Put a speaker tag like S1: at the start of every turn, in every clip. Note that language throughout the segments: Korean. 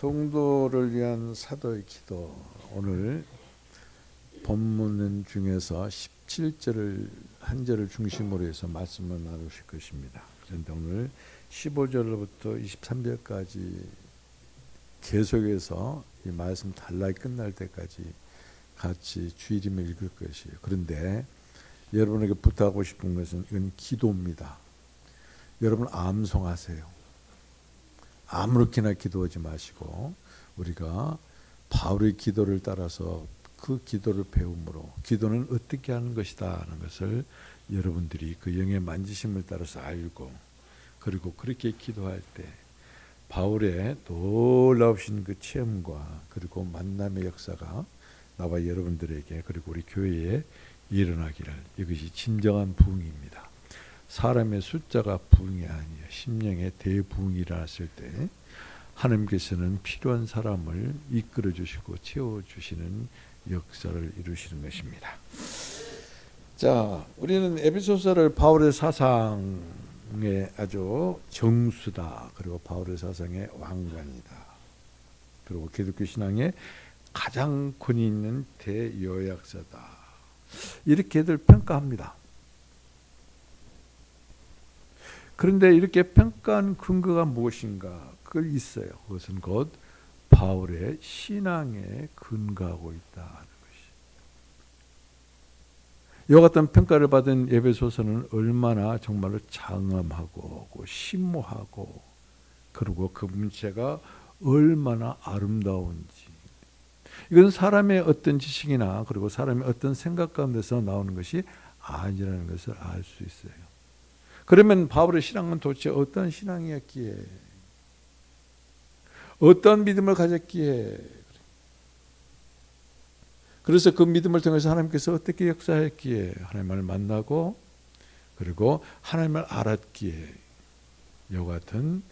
S1: 성도를 위한 사도의 기도. 오늘 본문 중에서 17절을 한 절을 중심으로 해서 말씀을 나누실 것입니다. 그런데 오늘 15절부터 23절까지 계속해서 이 말씀 단락이 끝날 때까지 같이 주일이면 읽을 것이에요. 그런데 여러분에게 부탁하고 싶은 것은 이건 기도입니다. 여러분 암송하세요. 아무렇게나 기도하지 마시고 우리가 바울의 기도를 따라서 그 기도를 배움으로 기도는 어떻게 하는 것이다 하는 것을 여러분들이 그 영의 만지심을 따라서 알고, 그리고 그렇게 기도할 때 바울의 놀라우신 그 체험과 그리고 만남의 역사가 나와 여러분들에게 그리고 우리 교회에 일어나기를, 이것이 진정한 부흥입니다. 사람의 숫자가 부흥이 아니에요. 심령의 대부흥이 일어났을 때 하나님께서는 필요한 사람을 이끌어 주시고 채워 주시는 역사를 이루시는 것입니다. 자, 우리는 에베소서를 바울의 사상의 아주 정수다, 그리고 바울의 사상의 왕관이다, 그리고 기독교 신앙의 가장 권위 있는 대요약서다, 이렇게들 평가합니다. 그런데 이렇게 평가한 근거가 무엇인가? 그걸 있어요. 그것은 곧 바울의 신앙에 근거하고 있다는 것이. 이와 같은 평가를 받은 에베소서는 얼마나 정말로 장엄하고 심오하고, 그리고 그 문체가 얼마나 아름다운지, 이건 사람의 어떤 지식이나 그리고 사람의 어떤 생각 가운데서 나오는 것이 아니라는 것을 알 수 있어요. 그러면 바울의 신앙은 도대체 어떤 신앙이었기에, 어떤 믿음을 가졌기에, 그래서 그 믿음을 통해서 하나님께서 어떻게 역사했기에 하나님을 만나고 그리고 하나님을 알았기에, 이와 같은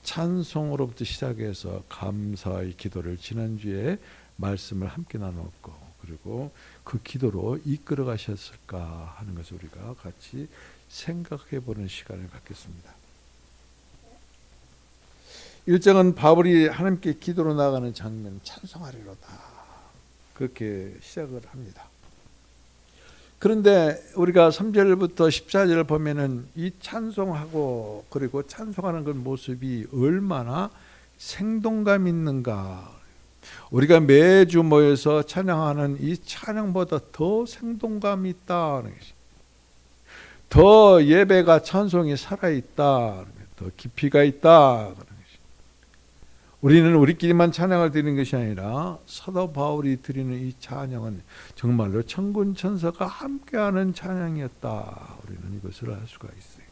S1: 찬송으로부터 시작해서 감사의 기도를 지난주에 말씀을 함께 나눴고, 그리고 그 기도로 이끌어 가셨을까 하는 것을 우리가 같이 생각해 보는 시간을 갖겠습니다. 1장은 바울이 하나님께 기도로 나가는 장면, 찬송하리로다, 그렇게 시작을 합니다. 그런데 우리가 3절부터 14절을 보면은 이 찬송하고 그리고 찬송하는 그 모습이 얼마나 생동감 있는가. 우리가 매주 모여서 찬양하는 이 찬양보다 더 생동감이 있다는 것이, 더 예배가 찬송이 살아있다, 더 깊이가 있다. 우리는 우리끼리만 찬양을 드리는 것이 아니라 사도 바울이 드리는 이 찬양은 정말로 천군 천사가 함께하는 찬양이었다. 우리는 이것을 알 수가 있어요.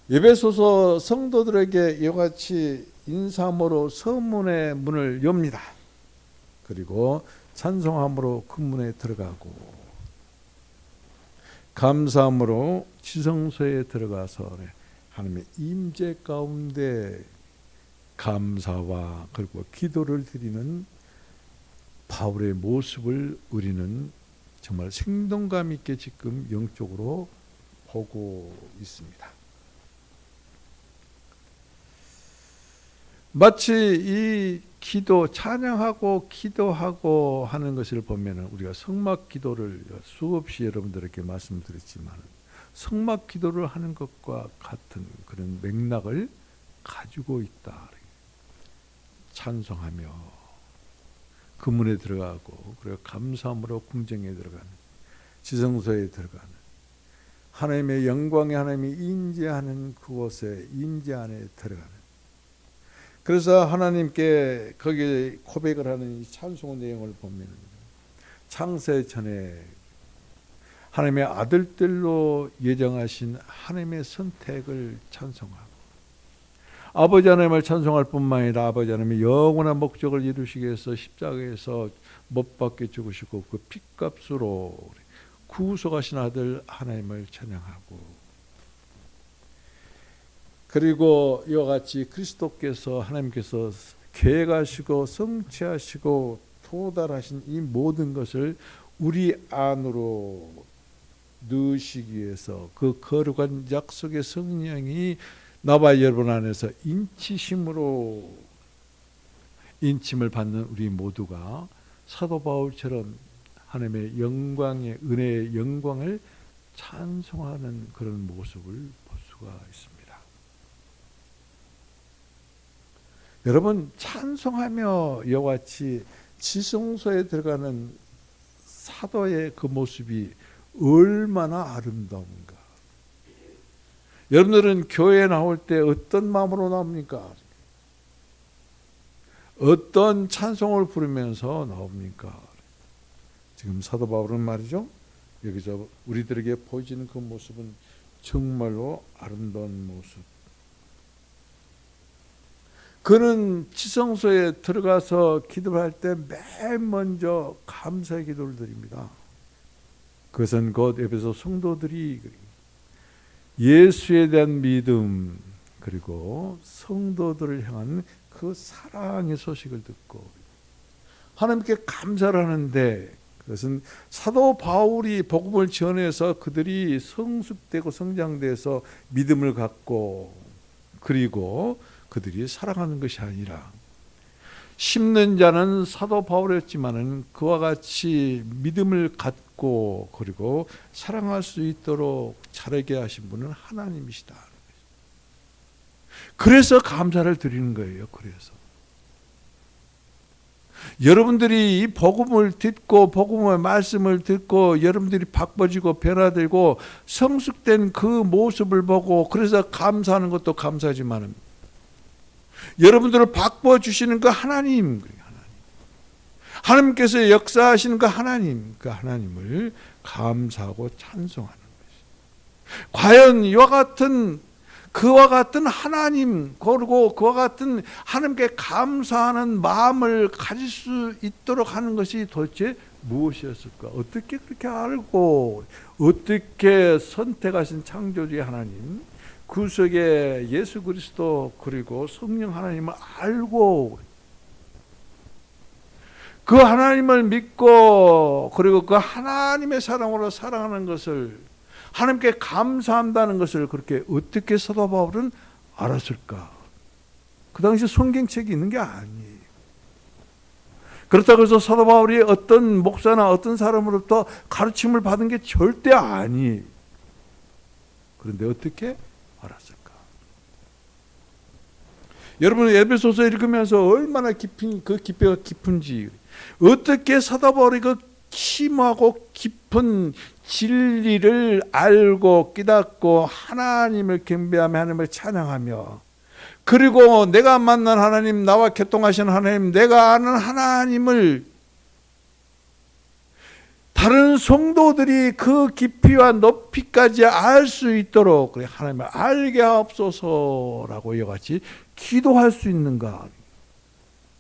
S1: 에베소서 성도들에게 이와 같이 인사함으로 서문의 문을 엽니다. 그리고 찬송함으로 그 문에 들어가고, 감사함으로 지성소에 들어가서 하나님의 임재 가운데 감사와 그리고 기도를 드리는 바울의 모습을 우리는 정말 생동감 있게 지금 영적으로 보고 있습니다. 마치 이 기도, 찬양하고 기도하고 하는 것을 보면 우리가 성막 기도를 수없이 여러분들에게 말씀드렸지만 성막 기도를 하는 것과 같은 그런 맥락을 가지고 있다. 찬송하며 그 문에 들어가고, 그리고 감사함으로 궁정에 들어가는, 지성소에 들어가는, 하나님의 영광의 하나님이 인재하는 그곳에 인재 안에 들어가는, 그래서 하나님께 거기에 고백을 하는 이 찬송 내용을 보면 창세 전에 하나님의 아들들로 예정하신 하나님의 선택을 찬송하고, 아버지 하나님을 찬송할 뿐만 아니라 아버지 하나님의 영원한 목적을 이루시기 위해서 십자가에서 못 박혀 죽으시고 그 핏값으로 구속하신 아들 하나님을 찬양하고, 그리고 이와 같이 그리스도께서 하나님께서 계획하시고 성취하시고 도달하신 이 모든 것을 우리 안으로 넣으시기 위해서 그 거룩한 약속의 성령이 나와 여러분 안에서 인치심으로 인침을 받는 우리 모두가 사도 바울처럼 하나님의 영광의 은혜의 영광을 찬송하는 그런 모습을 볼 수가 있습니다. 여러분, 찬송하며 이와 같이 지성소에 들어가는 사도의 그 모습이 얼마나 아름다운가. 여러분들은 교회에 나올 때 어떤 마음으로 나옵니까? 어떤 찬송을 부르면서 나옵니까? 지금 사도 바울은 말이죠, 여기서 우리들에게 보여지는 그 모습은 정말로 아름다운 모습. 그는 지성소에 들어가서 기도할 때 맨 먼저 감사의 기도를 드립니다. 그것은 곧 에베소 성도들이 예수에 대한 믿음 그리고 성도들을 향한 그 사랑의 소식을 듣고 하나님께 감사를 하는데, 그것은 사도 바울이 복음을 전해서 그들이 성숙되고 성장돼서 믿음을 갖고 그리고 그들이 살아가는 것이 아니라, 심는 자는 사도 바울이었지만은 그와 같이 믿음을 갖고 그리고 사랑할 수 있도록 자라게 하신 분은 하나님이시다. 그래서 감사를 드리는 거예요. 그래서 여러분들이 이 복음을 듣고 복음의 말씀을 듣고 여러분들이 바꿔지고 변화되고 성숙된 그 모습을 보고 그래서 감사하는 것도 감사하지만, 여러분들을 바꿔주시는 그 하나님, 하나님께서 역사하시는 그 하나님, 그 하나님을 감사하고 찬송하는 것이, 과연 그와 같은 하나님, 그리고 그와 같은 하나님께 감사하는 마음을 가질 수 있도록 하는 것이 도대체 무엇이었을까? 어떻게 그렇게 알고 어떻게 선택하신 창조주의 하나님, 구속의 예수 그리스도 그리고 성령 하나님을 알고 그 하나님을 믿고 그리고 그 하나님의 사랑으로 살아가는 것을, 하나님께 감사한다는 것을 그렇게 어떻게 사도 바울은 알았을까? 그 당시 성경책이 있는 게 아니에요. 그렇다고 해서 사도 바울이 어떤 목사나 어떤 사람으로부터 가르침을 받은 게 절대 아니에요. 그런데 어떻게 알았을까? 여러분, 에베소서 읽으면서 얼마나 그 깊이가 깊은지, 어떻게 사도 바울이 그 심하고 깊은 진리를 알고 깨닫고 하나님을 경배하며 하나님을 찬양하며, 그리고 내가 만난 하나님, 나와 교통하시는 하나님, 내가 아는 하나님을 다른 성도들이 그 깊이와 높이까지 알 수 있도록 그래 하나님을 알게 하옵소서라고 이와 같이 기도할 수 있는가?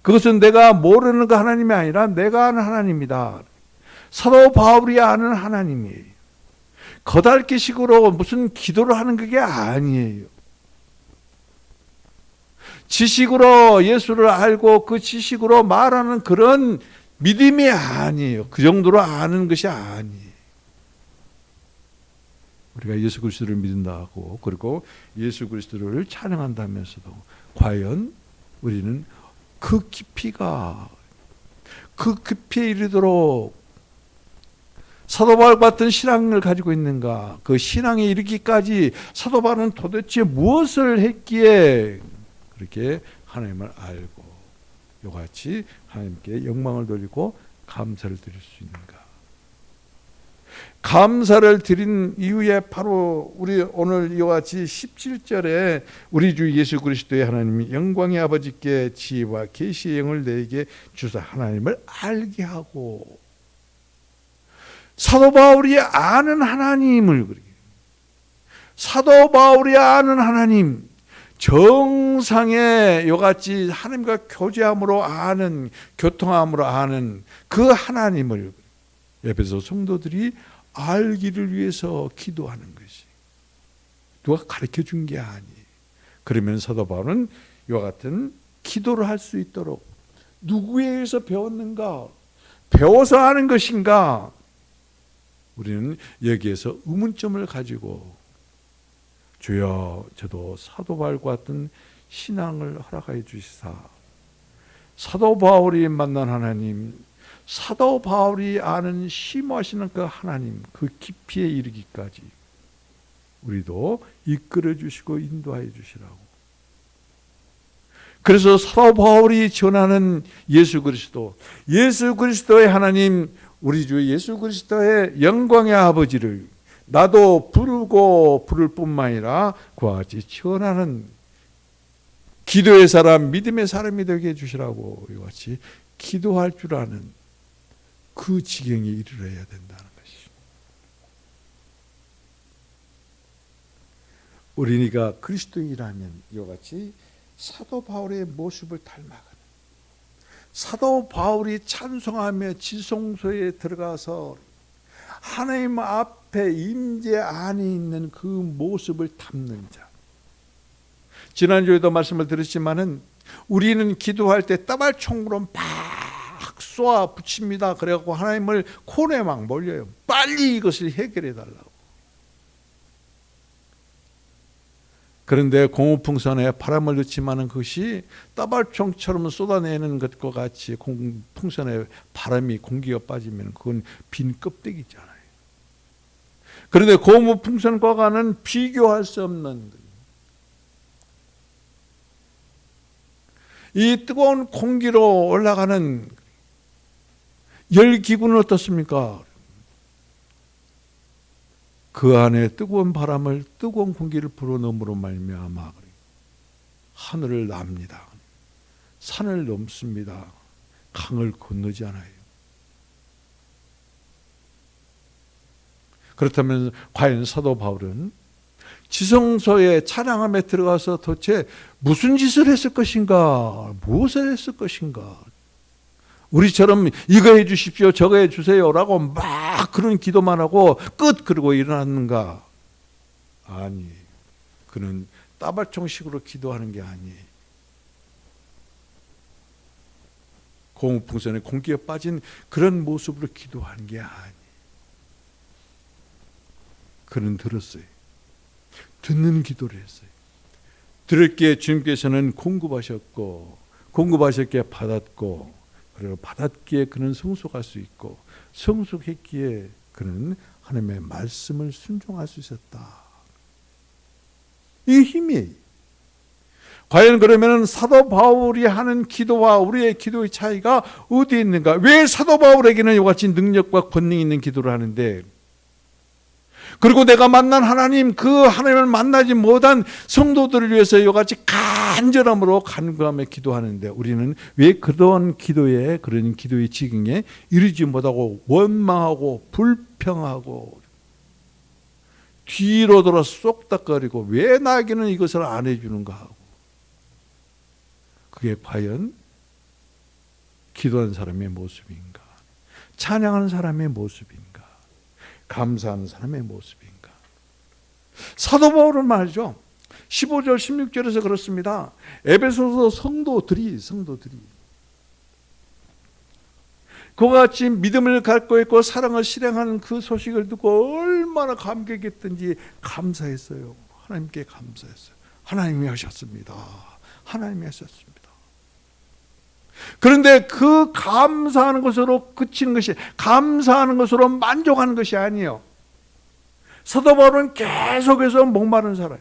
S1: 그것은 내가 모르는 그 하나님이 아니라 내가 아는 하나님이다. 사도 바울이 아는 하나님이에요. 거달기식으로 무슨 기도를 하는 그게 아니에요. 지식으로 예수를 알고 그 지식으로 말하는 그런 믿음이 아니에요. 그 정도로 아는 것이 아니에요. 우리가 예수 그리스도를 믿는다고 그리고 예수 그리스도를 찬양한다면서도 과연 우리는 그 깊이에 이르도록 사도 바울 같은 신앙을 가지고 있는가? 그 신앙에 이르기까지 사도 바울은 도대체 무엇을 했기에 그렇게 하나님을 알고 이와 같이 하나님께 영광을 돌리고 감사를 드릴 수 있는가? 감사를 드린 이후에 바로 우리 오늘 이와 같이 17절에 우리 주 예수 그리스도의 하나님이 영광의 아버지께 지혜와 계시의 영을 내게 주사 하나님을 알게 하고, 사도 바울이 아는 하나님을, 사도 바울이 아는 하나님, 정상의 이같이 하나님과 교제함으로 아는, 교통함으로 아는 그 하나님을 에베소 성도들이 알기를 위해서 기도하는 것이, 누가 가르쳐 준 게 아니에요. 그러면 사도 바울은 이와 같은 기도를 할 수 있도록 누구에 의해서 배웠는가? 배워서 하는 것인가? 우리는 여기에서 의문점을 가지고 주여 저도 사도 바울과 같은 신앙을 허락하여 주시사 사도 바울이 만난 하나님, 사도 바울이 아는 심오하시는 그 하나님, 그 깊이에 이르기까지 우리도 이끌어 주시고 인도하여 주시라고. 그래서 사도 바울이 전하는 예수 그리스도의 하나님, 우리 주 예수 그리스도의 영광의 아버지를 나도 부르고 부를 뿐만 아니라 그와 같이 전하는 기도의 사람, 믿음의 사람이 되게 해주시라고 이와 같이 기도할 줄 아는 그 지경에 이르러야 된다는 것이죠. 우리가 그리스도인이라면 이와 같이 사도 바울의 모습을 닮아가는, 사도 바울이 찬송하며 지성소에 들어가서 하나님 앞에 임재 안에 있는 그 모습을 담는 자. 지난주에도 말씀을 드렸지만은 우리는 기도할 때 따발총으로 막 쏘아 붙입니다. 그래갖고 하나님을 코너에 막 몰려요. 빨리 이것을 해결해 달라고. 그런데 고무풍선에 바람을 넣지만은 그것이 따발총처럼 쏟아내는 것과 같이 풍선에 바람이 공기가 빠지면 그건 빈 껍데기잖아요. 그런데 고무풍선과는 비교할 수 없는 이 뜨거운 공기로 올라가는 열기구는 어떻습니까? 그 안에 뜨거운 바람을, 뜨거운 공기를 불어넣음으로 말미암아 하늘을 납니다. 산을 넘습니다. 강을 건너지 않아요. 그렇다면 과연 사도 바울은 지성소에 찬양함에 들어가서 도대체 무슨 짓을 했을 것인가? 무엇을 했을 것인가? 우리처럼 이거 해 주십시오, 저거 해 주세요라고 막 그런 기도만 하고 끝 그러고 일어났는가? 아니, 그는 따발총식으로 기도하는 게 아니에요. 고무풍선에 공기가 빠진 그런 모습으로 기도하는 게 아니에요. 그는 들었어요. 듣는 기도를 했어요. 들을게 주님께서는 공급하셨고, 공급하셨기에 받았고, 그리고 받았기에 그는 성숙할 수 있고, 성숙했기에 그는 하나님의 말씀을 순종할 수 있었다. 이 힘이 과연 그러면 사도 바울이 하는 기도와 우리의 기도의 차이가 어디에 있는가? 왜 사도 바울에게는 이와 같이 능력과 권능이 있는 기도를 하는데, 그리고 내가 만난 하나님, 그 하나님을 만나지 못한 성도들을 위해서 이와 같이 간절함으로 간구하며 기도하는데, 우리는 왜 그런 기도에, 그런 기도의 지경에 이르지 못하고 원망하고 불평하고 뒤로 돌아 쏙닥거리고 왜 나에게는 이것을 안 해주는가 하고, 그게 과연 기도하는 사람의 모습인가? 찬양하는 사람의 모습인가? 감사하는 사람의 모습인가? 사도 바울은 말이죠, 15절 16절에서 그렇습니다. 에베소서 성도들이 그와 같이 믿음을 갖고 있고 사랑을 실행하는 그 소식을 듣고 얼마나 감격했던지 감사했어요. 하나님께 감사했어요. 하나님이 하셨습니다. 하나님이 하셨습니다. 그런데 그 감사하는 것으로 그치는 것이, 감사하는 것으로 만족하는 것이 아니에요. 사도 바울은 계속해서 목마른 사람.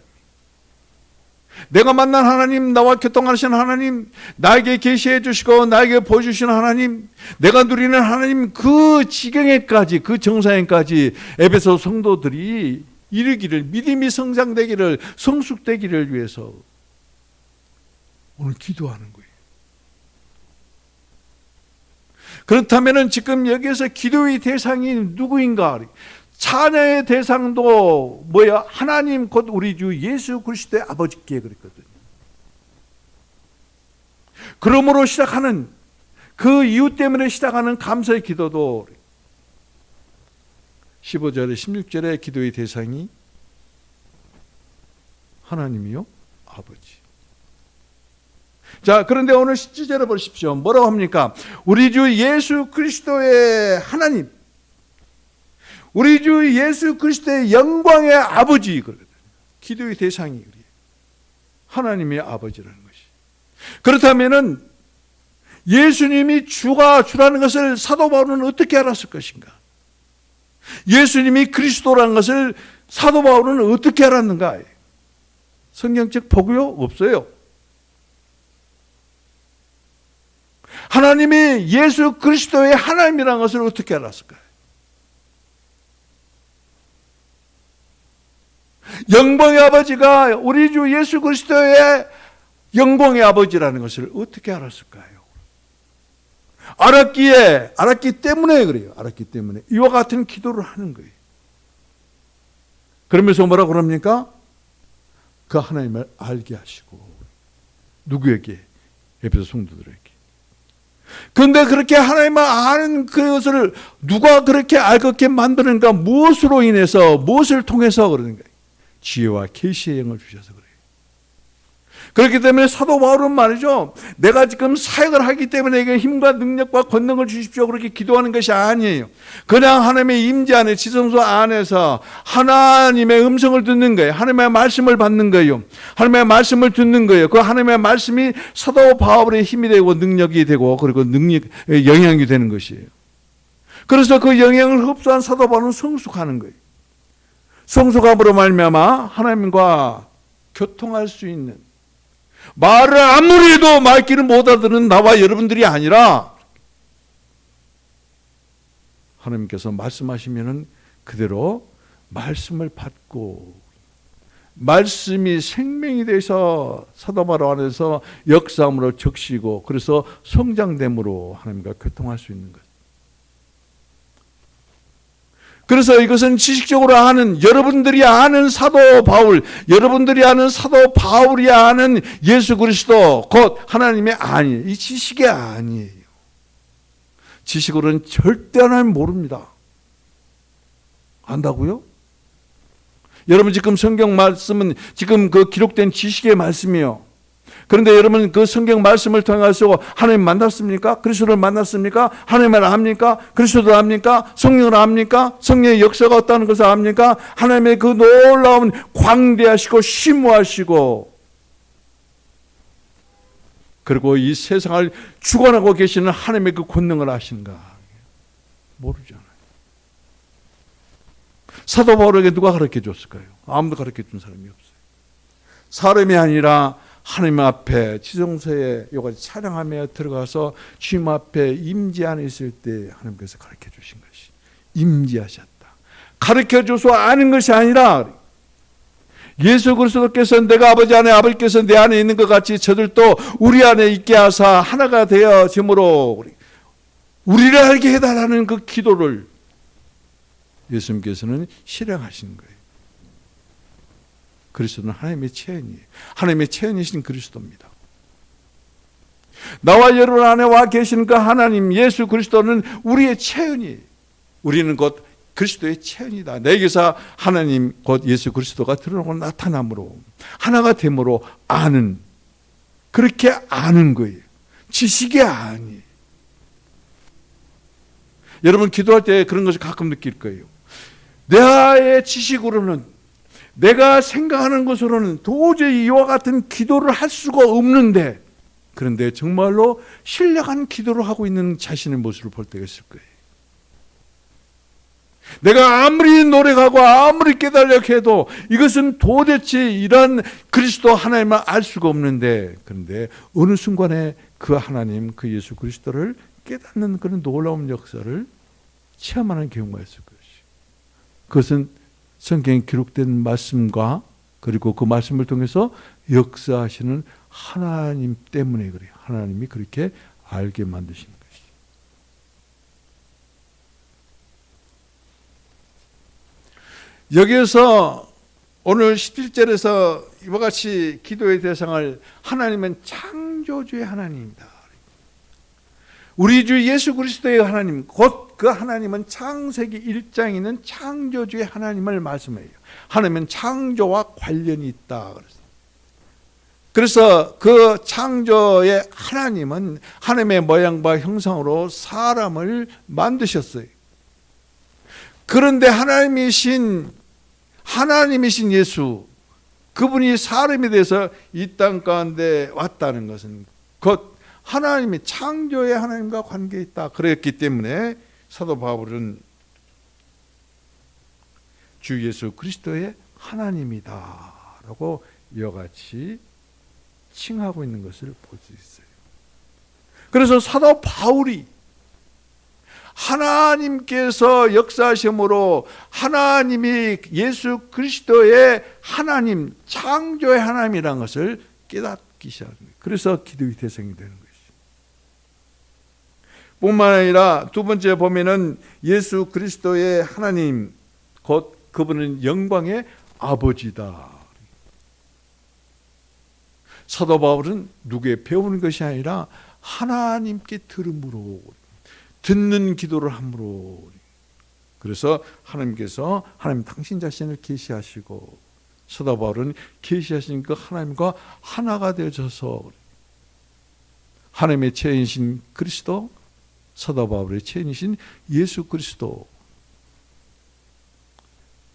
S1: 내가 만난 하나님, 나와 교통하시는 하나님, 나에게 계시해 주시고 나에게 보여주시는 하나님, 내가 누리는 하나님, 그 지경에까지, 그 정상에까지 에베소 성도들이 이르기를, 믿음이 성장되기를, 성숙되기를 위해서 오늘 기도하는 거예요. 그렇다면 지금 여기에서 기도의 대상이 누구인가? 찬양의 대상도 뭐야? 하나님 곧 우리 주 예수 그리스도의 아버지께 그랬거든요. 그러므로 시작하는, 그 이유 때문에 시작하는 감사의 기도도 15절에 16절의 기도의 대상이 하나님이요 아버지. 자, 그런데 오늘 17절에 보십시오. 뭐라고 합니까? 우리 주 예수 그리스도의 하나님, 우리 주 예수 그리스도의 영광의 아버지. 기도의 대상이 하나님의 아버지라는 것이. 그렇다면은 예수님이 주라는 것을 사도 바울은 어떻게 알았을 것인가? 예수님이 그리스도라는 것을 사도 바울은 어떻게 알았는가? 성경책 보고요? 없어요. 하나님이 예수 그리스도의 하나님이라는 것을 어떻게 알았을까요? 영광의 아버지가 우리 주 예수 그리스도의 영광의 아버지라는 것을 어떻게 알았을까요? 알았기 때문에 그래요. 알았기 때문에 이와 같은 기도를 하는 거예요. 그러면서 뭐라고 그럽니까? 그 하나님을 알게 하시고. 누구에게? 에베소 성도들에게. 그런데 그렇게 하나님을 아는 그것을 누가 그렇게 알게 만드는가? 무엇으로 인해서, 무엇을 통해서 그러는가? 지혜와 계시의 영을 주셔서 그래요. 그렇기 때문에 사도 바울은 말이죠, 내가 지금 사역을 하기 때문에 이게 힘과 능력과 권능을 주십시오 그렇게 기도하는 것이 아니에요. 그냥 하나님의 임재 안에, 지성소 안에서 하나님의 음성을 듣는 거예요. 하나님의 말씀을 받는 거예요. 하나님의 말씀을 듣는 거예요. 그 하나님의 말씀이 사도 바울의 힘이 되고 능력이 되고 그리고 영향이 되는 것이에요. 그래서 그 영향을 흡수한 사도 바울은 성숙하는 거예요. 성숙함으로 말미암아 하나님과 교통할 수 있는, 말을 아무리 해도 말귀를 못 알아듣는 나와 여러분들이 아니라 하나님께서 말씀하시면은 그대로 말씀을 받고 말씀이 생명이 돼서 사도 바울 안에서 역사함으로 적시고 그래서 성장됨으로 하나님과 교통할 수 있는 것. 그래서 이것은 지식적으로 아는, 여러분들이 아는 사도 바울, 여러분들이 아는 사도 바울이 아는 예수 그리스도 곧 하나님의 아니에요. 이 지식이 아니에요. 지식으로는 절대 하나님 모릅니다. 안다고요? 여러분 지금 성경 말씀은 지금 그 기록된 지식의 말씀이요. 그런데 여러분 그 성경 말씀을 통해서 하나님 만났습니까? 그리스도를 만났습니까? 하나님을 압니까? 그리스도를 압니까? 성령을 압니까? 성령의 역사가 없다는 것을 압니까? 하나님의 그 놀라운 광대하시고 심오하시고 그리고 이 세상을 주관하고 계시는 하나님의 그 권능을 아신가? 모르잖아요. 사도 바울에게 누가 가르쳐 줬을까요? 아무도 가르쳐 준 사람이 없어요. 사람이 아니라 하나님 앞에 지성소에 요같이 찬양하며 들어가서 주님 앞에 임재 안에 있을 때 하나님께서 가르쳐 주신 것이 임재하셨다. 가르쳐 줘서 아는 것이 아니라 예수 그리스도께서 내가 아버지 안에 아버지께서 내 안에 있는 것 같이 저들도 우리 안에 있게 하사 하나가 되어짐으로 우리를 알게 해달라는 그 기도를 예수님께서는 실행하신 거예요. 그리스도는 하나님의 체현이에요. 하나님의 체현이신 그리스도입니다. 나와 여러분 안에 와 계시는 그 하나님 예수 그리스도는 우리의 체현이에요. 우리는 곧 그리스도의 체현이다. 내게서 하나님 곧 예수 그리스도가 드러나고 나타남으로 하나가 됨으로 아는, 그렇게 아는 거예요. 지식이 아니에요. 여러분 기도할 때 그런 것을 가끔 느낄 거예요. 나의 지식으로는, 내가 생각하는 것으로는 도저히 이와 같은 기도를 할 수가 없는데, 그런데 정말로 신령한 기도를 하고 있는 자신의 모습을 볼 때가 있을 거예요. 내가 아무리 노력하고 아무리 깨달으려고 해도 이것은 도대체 이런 그리스도 하나님을 알 수가 없는데, 그런데 어느 순간에 그 하나님, 그 예수 그리스도를 깨닫는 그런 놀라운 역사를 체험하는 경우가 있을 것이에요. 그것은 성경에 기록된 말씀과 그리고 그 말씀을 통해서 역사하시는 하나님 때문에 그래요. 하나님이 그렇게 알게 만드시는 것이죠. 여기에서 오늘 17절에서 이와 같이 기도의 대상을 하나님은 창조주의 하나님이다. 우리 주 예수 그리스도의 하나님, 곧 그 하나님은 창세기 1장에 있는 창조주의 하나님을 말씀해요. 하나님은 창조와 관련이 있다. 그래서 그 창조의 하나님은 하나님의 모양과 형상으로 사람을 만드셨어요. 그런데 하나님이신 예수, 그분이 사람이 돼서 이 땅 가운데 왔다는 것은 곧 하나님의 창조의 하나님과 관계에 있다. 그랬기 때문에 사도 바울은 주 예수 그리스도의 하나님이다라고 이와 같이 칭하고 있는 것을 볼 수 있어요. 그래서 사도 바울이 하나님께서 역사하심으로 하나님이 예수 그리스도의 하나님, 창조의 하나님이라는 것을 깨닫기 시작합니다. 그래서 기도의 대상이 되는 것이죠. 뿐만 아니라 두 번째 보면은 예수 그리스도의 하나님, 곧 그분은 영광의 아버지다. 사도 바울은 누구에 배우는 것이 아니라 하나님께 들음으로, 듣는 기도를 함으로, 그래서 하나님께서 하나님 당신 자신을 계시하시고 사도 바울은 계시하신 그 하나님과 하나가 되어져서 하나님의 체인이신 그리스도, 사도 바울의 체인이신 예수 그리스도,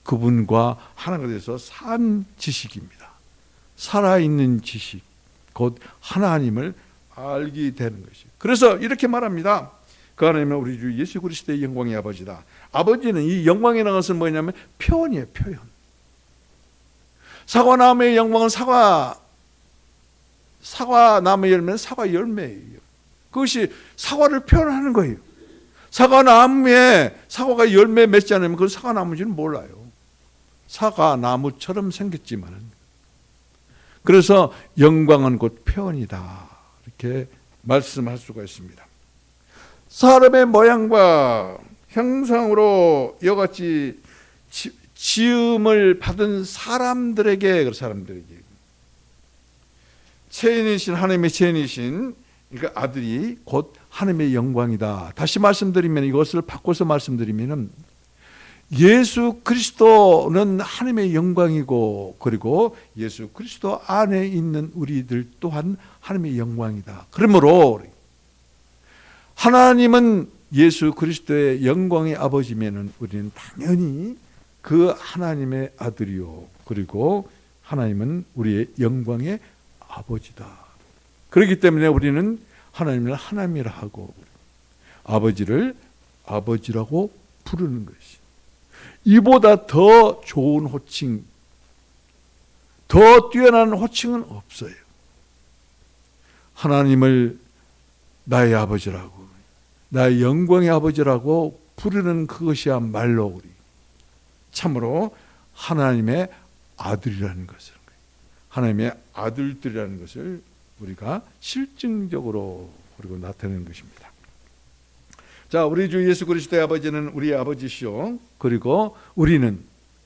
S1: 그분과 하나가 돼서 산 지식입니다. 살아있는 지식, 곧 하나님을 알게 되는 것이. 그래서 이렇게 말합니다. 그 하나님은 우리 주 예수 그리스도의 영광의 아버지다. 아버지는 이 영광이라는 것은 뭐냐면 표현이에요. 표현. 사과나무의 영광은 사과나무의 열매는 사과 열매예요. 그것이 사과를 표현하는 거예요. 사과나무에 사과가 열매 맺지 않으면 그건 사과나무인지는 몰라요. 사과나무처럼 생겼지만은. 그래서 영광은 곧 표현이다. 이렇게 말씀할 수가 있습니다. 사람의 모양과 형상으로 이와 같이 지음을 받은 사람들에게 체인이신 하나님의 체인이신 그러니까 아들이 곧 하나님의 영광이다. 다시 말씀드리면 이것을 바꿔서 말씀드리면은 예수 그리스도는 하나님의 영광이고 그리고 예수 그리스도 안에 있는 우리들 또한 하나님의 영광이다. 그러므로 하나님은 예수 그리스도의 영광의 아버지면은 우리는 당연히 그 하나님의 아들이요. 그리고 하나님은 우리의 영광의 아버지다. 그렇기 때문에 우리는 하나님을 하나님이라 하고 아버지를 아버지라고 부르는 것이. 이보다 더 좋은 호칭, 더 뛰어난 호칭은 없어요. 하나님을 나의 아버지라고, 나의 영광의 아버지라고 부르는 그것이야말로 우리 참으로 하나님의 아들이라는 것을, 하나님의 아들들이라는 것을 우리가 실증적으로 그리고 나타내는 것입니다. 자, 우리 주 예수 그리스도의 아버지는 우리의 아버지시오. 그리고 우리는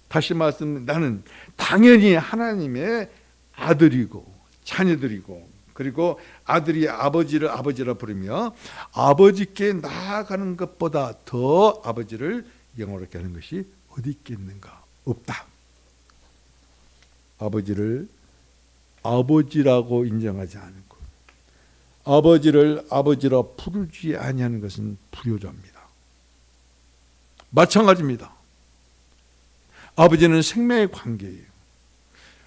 S1: 다시 말씀, 나는 당연히 하나님의 아들이고 자녀들이고, 그리고 아들이 아버지를 아버지라 부르며 아버지께 나아가는 것보다 더 아버지를 영원하게 하는 것이 어디 있겠는가? 없다. 아버지를 아버지라고 인정하지 않고 아버지를 아버지라 부르지 아니하는 것은 불효자입니다. 마찬가지입니다. 아버지는 생명의 관계예요.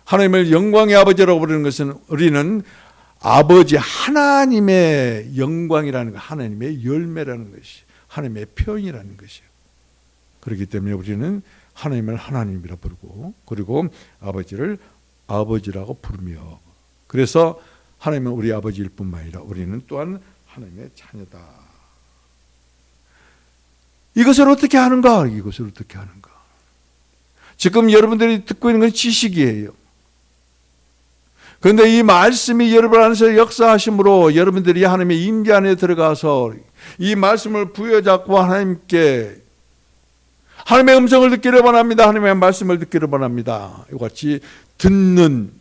S1: 하나님을 영광의 아버지라고 부르는 것은 우리는 아버지 하나님의 영광이라는 것, 하나님의 열매라는 것이, 하나님의 표현이라는 것이에요. 그렇기 때문에 우리는 하나님을 하나님이라 부르고 그리고 아버지를 아버지라고 부르며, 그래서 하나님은 우리 아버지일 뿐만 아니라 우리는 또한 하나님의 자녀다. 이것을 어떻게 하는가? 이것을 어떻게 하는가? 지금 여러분들이 듣고 있는 건 지식이에요. 그런데 이 말씀이 여러분 안에서 역사하심으로 여러분들이 하나님의 임재 안에 들어가서 이 말씀을 부여잡고 하나님께 하나님의 음성을 듣기를 원합니다. 하나님의 말씀을 듣기를 원합니다. 이와 같이 듣는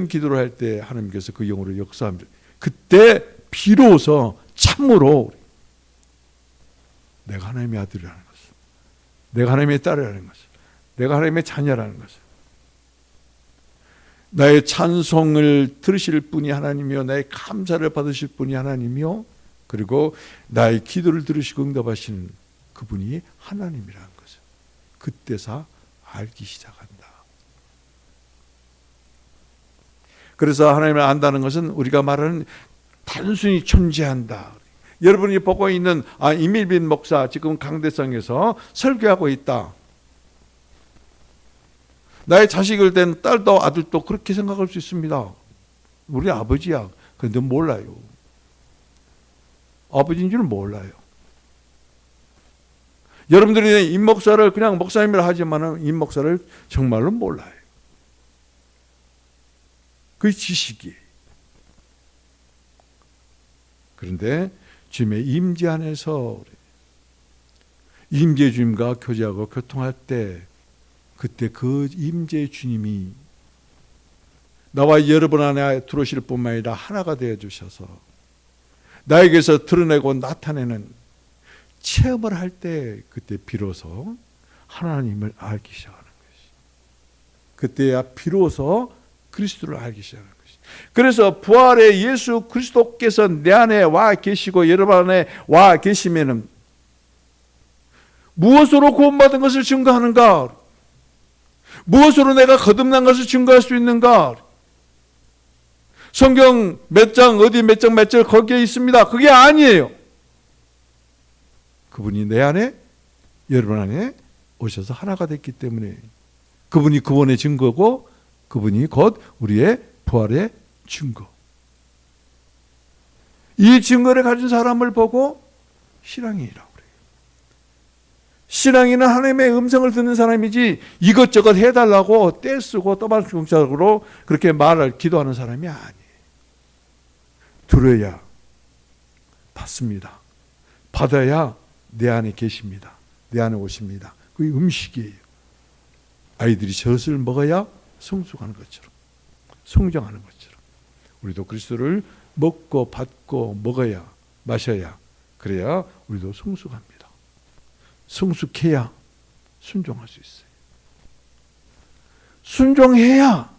S1: 기도를 할 때 하나님께서 그 영으로 역사합니다. 그때 비로소 참으로 내가 하나님의 아들이라는 것을, 내가 하나님의 딸이라는 것을, 내가 하나님의 자녀라는 것을, 나의 찬송을 들으실 분이 하나님이요, 나의 감사를 받으실 분이 하나님이요, 그리고 나의 기도를 들으시고 응답하시는 그분이 하나님이라는 것을 그때서 알기 시작한다. 그래서 하나님을 안다는 것은 우리가 말하는 단순히 존재한다. 여러분이 보고 있는 이밀빈 목사 지금 강대성에서 설교하고 있다. 나의 자식을 된 딸도 아들도 그렇게 생각할 수 있습니다. 우리 아버지야. 그런데 몰라요. 아버지인 줄 몰라요. 여러분들이 임 목사를 그냥 목사님이라 하지만 임 목사를 정말로 몰라요. 그 지식이. 그런데 주님의 임재 안에서 임재 주님과 교제하고 교통할 때 그때 그 임재 주님이 나와 여러분 안에 들어오실 뿐만 아니라 하나가 되어 주셔서 나에게서 드러내고 나타내는 체험을 할 때 그때 비로소 하나님을 알기 시작하는 것이. 그때야 비로소 그리스도를 알기 시작하는 것이. 그래서 부활의 예수 그리스도께서 내 안에 와 계시고 여러분 안에 와 계시면은 무엇으로 구원받은 것을 증거하는가? 무엇으로 내가 거듭난 것을 증거할 수 있는가? 성경 몇 장 어디 몇 장 몇 절 거기에 있습니다. 그게 아니에요. 그분이 내 안에 여러분 안에 오셔서 하나가 됐기 때문에 그분이 구원의 증거고 그분이 곧 우리의 부활의 증거. 이 증거를 가진 사람을 보고 신앙인이라고 그래요. 신앙인은 하나님의 음성을 듣는 사람이지 이것저것 해달라고 떼쓰고 떠받침적으로 그렇게 말을 기도하는 사람이 아니에요. 들어야 받습니다. 받아야 내 안에 계십니다. 내 안에 오십니다. 그게 음식이에요. 아이들이 젖을 먹어야 성숙하는 것처럼, 성장하는 것처럼 우리도 그리스도를 먹고 받고 먹어야, 마셔야, 그래야 우리도 성숙합니다. 성숙해야 순종할 수 있어요. 순종해야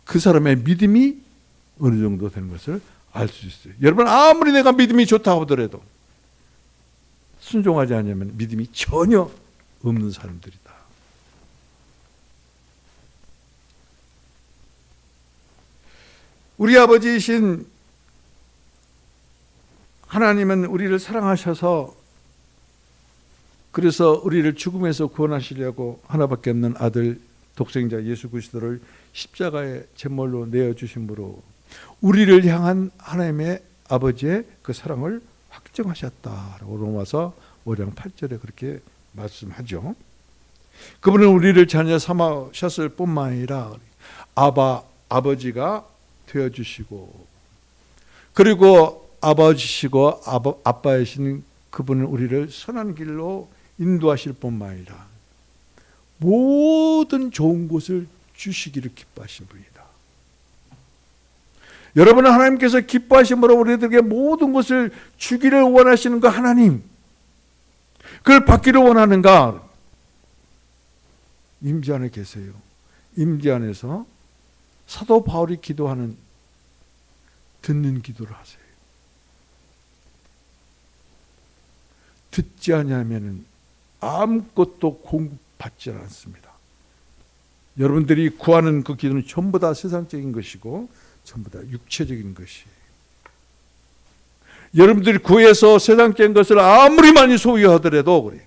S1: 그 사람의 믿음이 어느 정도 되는 것을 알 수 있어요. 여러분 아무리 내가 믿음이 좋다고 하더라도 순종하지 않으면 믿음이 전혀 없는 사람들이다. 우리 아버지이신 하나님은 우리를 사랑하셔서 그래서 우리를 죽음에서 구원하시려고 하나밖에 없는 아들 독생자 예수 그리스도를 십자가의 제물로 내어주심으로 우리를 향한 하나님의 아버지의 그 사랑을 확정하셨다라고 로마서 5장 8절에 그렇게 말씀하죠. 그분은 우리를 자녀 삼으셨을 뿐만 아니라 아버지가 되어주시고 그리고 아버지시고 아빠이신 그분은 우리를 선한 길로 인도하실 뿐만 아니라 모든 좋은 것을 주시기를 기뻐하신 분이다. 여러분은 하나님께서 기뻐하심으로 우리들에게 모든 것을 주기를 원하시는 거 하나님. 그걸 받기를 원하는가? 임재 안에 계세요. 임재 안에서 사도 바울이 기도하는 듣는 기도를 하세요. 듣지 않으면 아무것도 공급받지 않습니다. 여러분들이 구하는 그 기도는 전부 다 세상적인 것이고 전부 다 육체적인 것이에요. 여러분들이 구해서 세상적인 것을 아무리 많이 소유하더라도 그래요.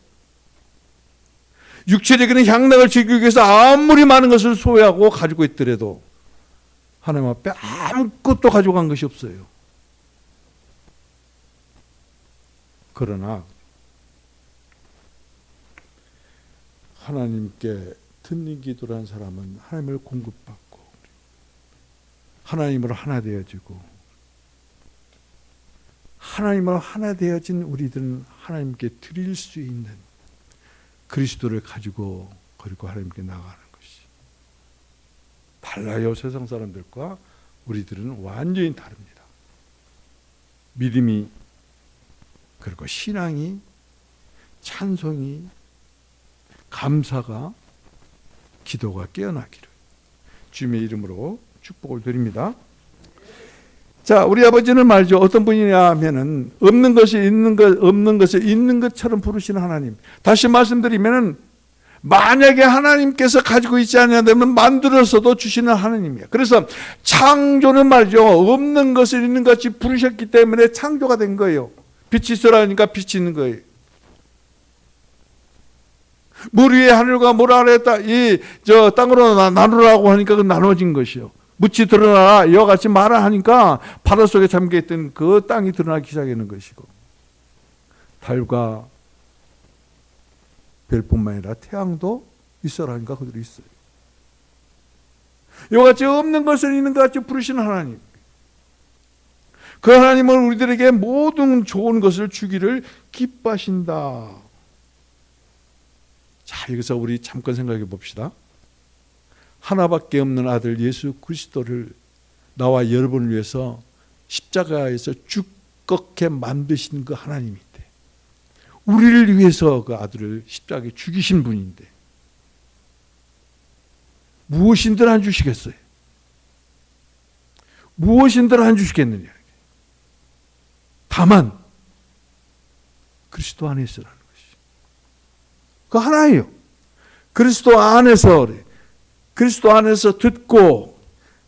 S1: 육체적인 향락을 즐기기 위해서 아무리 많은 것을 소유하고 가지고 있더라도 하나님 앞에 아무것도 가져간 것이 없어요. 그러나 하나님께 듣는 기도라는 사람은 하나님을 공급받고 하나님으로 하나 되어지고 하나님으로 하나 되어진 우리들은 하나님께 드릴 수 있는 그리스도를 가지고 그리고 하나님께 나가는 것이 달라요. 세상 사람들과 우리들은 완전히 다릅니다. 믿음이 그리고 신앙이 찬송이 감사가 기도가 깨어나기를 주님의 이름으로 축복을 드립니다. 자, 우리 아버지는 말이죠. 어떤 분이냐 하면은 없는 것이 있는 것, 없는 것을 있는 것처럼 부르시는 하나님. 다시 말씀드리면은 만약에 하나님께서 가지고 있지 않냐면 만들어서도 주시는 하나님이에요. 그래서 창조는 말이죠, 없는 것을 있는 것 같이 부르셨기 때문에 창조가 된 거예요. 빛이 있으라니까 빛이 있는 거예요. 물 위에 하늘과 물 아래에 땅으로 나누라고 하니까 그 나눠진 것이요. 묻이 드러나라 이와 같이 말을 하니까 바다 속에 잠겨있던 그 땅이 드러나기 시작하는 것이고, 달과 별뿐만 아니라 태양도 있어라니까 그들이 있어요. 이와 같이 없는 것을 있는 것 같이 부르시는 하나님, 그 하나님은 우리들에게 모든 좋은 것을 주기를 기뻐하신다. 자, 여기서 우리 잠깐 생각해 봅시다. 하나밖에 없는 아들 예수 그리스도를 나와 여러분을 위해서 십자가에서 죽게 만드신 그 하나님인데, 우리를 위해서 그 아들을 십자가에 죽이신 분인데 무엇인들 안 주시겠어요? 무엇인들 안 주시겠느냐? 다만 그리스도 안에 있으라는 것이 그 하나예요. 그리스도 안에서 듣고,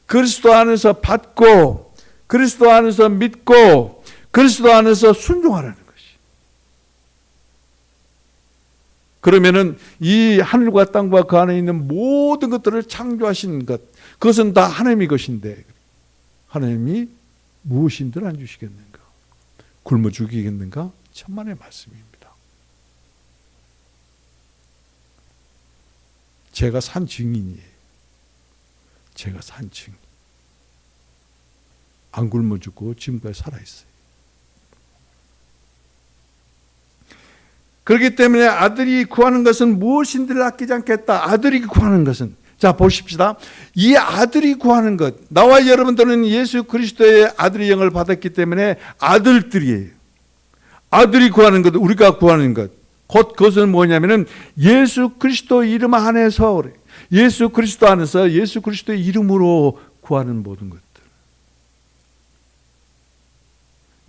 S1: 그리스도 안에서 받고, 그리스도 안에서 믿고, 그리스도 안에서 순종하라는 것이. 그러면은 이 하늘과 땅과 그 안에 있는 모든 것들을 창조하신 것, 그것은 다 하나님의 것인데 하나님이 무엇인들 안 주시겠는가? 굶어 죽이겠는가? 천만의 말씀입니다. 제가 산 증인이에요. 제가 산 증인. 안 굶어 죽고 지금까지 살아있어요. 그렇기 때문에 아들이 구하는 것은 무엇인들 아끼지 않겠다. 아들이 구하는 것은, 자 보십시다. 이 아들이 구하는 것, 나와 여러분들은 예수 그리스도의 아들의 영을 받았기 때문에 아들들이에요. 아들이 구하는 것, 우리가 구하는 것, 곧 그것은 뭐냐면은 예수 그리스도 이름 안에서, 예수 그리스도 안에서 예수 그리스도의 이름으로 구하는 모든 것들.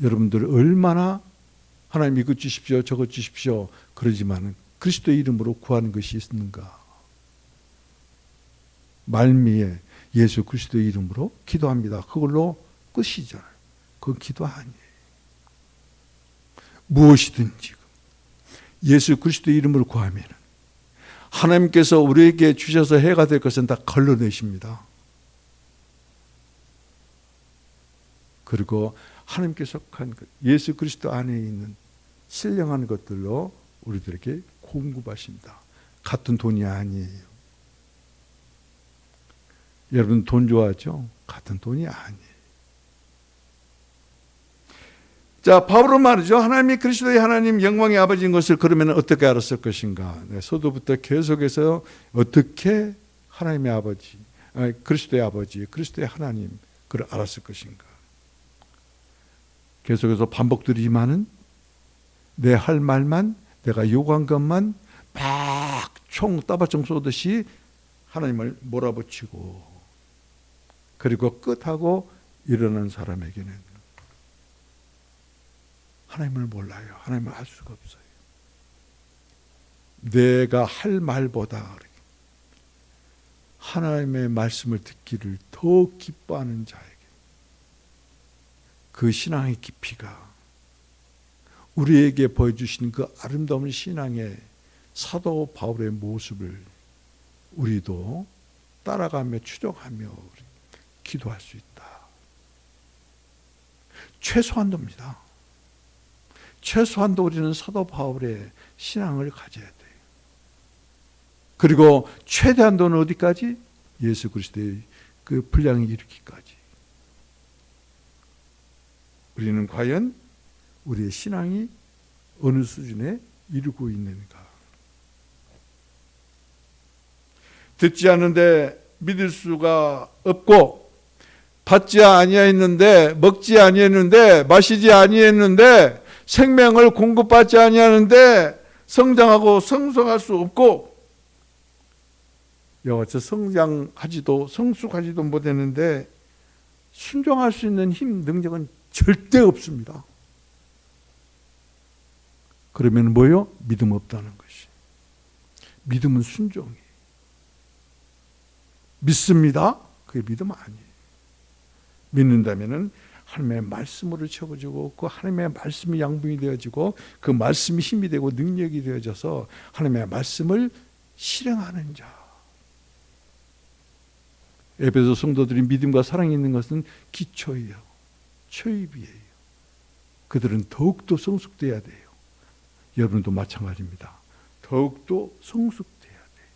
S1: 여러분들 얼마나 하나님 이것 주십시오, 저것 주십시오 그러지만 그리스도의 이름으로 구하는 것이 있는가? 말미에 예수 그리스도의 이름으로 기도합니다. 그걸로 끝이잖아요. 그건 기도 아니에요. 무엇이든지 예수 그리스도의 이름으로 구하면 하나님께서 우리에게 주셔서 해가 될 것은 다 걸러내십니다. 그리고 하나님께서 속한 것, 예수 그리스도 안에 있는 신령한 것들로 우리들에게 공급하십니다. 같은 돈이 아니에요. 여러분 돈 좋아하죠? 같은 돈이 아니에요. 자, 바울은 말이죠. 하나님이 그리스도의 하나님 영광의 아버지인 것을 그러면 어떻게 알았을 것인가? 서두부터 계속해서 어떻게 하나님의 아버지, 그리스도의 아버지, 그리스도의 하나님 그를 알았을 것인가? 계속해서 반복드리지만은 내 할 말만, 내가 요구한 것만 막 총 따발총 쏘듯이 하나님을 몰아붙이고, 그리고 끝하고 일어나는 사람에게는 하나님을 몰라요. 하나님을 알 수가 없어요. 내가 할 말보다 하나님의 말씀을 듣기를 더 기뻐하는 자에게 그 신앙의 깊이가, 우리에게 보여주신 그 아름다운 신앙의 사도 바울의 모습을 우리도 따라가며 추종하며 기도할 수 있다. 최소한도입니다. 최소한도 우리는 사도 바울의 신앙을 가져야 돼요. 그리고 최대한도는 어디까지? 예수 그리스도의 그 분량에 이르기까지. 우리는 과연 우리의 신앙이 어느 수준에 이르고 있는가? 듣지 않는데 믿을 수가 없고, 받지 아니하였는데, 먹지 아니했는데, 마시지 아니했는데, 생명을 공급받지 아니하는데 성장하고 성숙할 수 없고, 이와 같이 성장하지도 성숙하지도 못했는데 순종할 수 있는 힘, 능력은 절대 없습니다. 그러면 뭐요? 믿음 없다는 것이. 믿음은 순종이에요. 믿습니다. 그게 믿음 아니에요. 믿는다면은 하나님의 말씀으로 채워지고 그 하나님의 말씀이 양분이 되어지고 그 말씀이 힘이 되고 능력이 되어져서 하나님의 말씀을 실행하는 자. 에베소 성도들이 믿음과 사랑이 있는 것은 기초예요. 초입이에요. 그들은 더욱더 성숙돼야 돼요. 여러분도 마찬가지입니다. 더욱더 성숙돼야 돼요.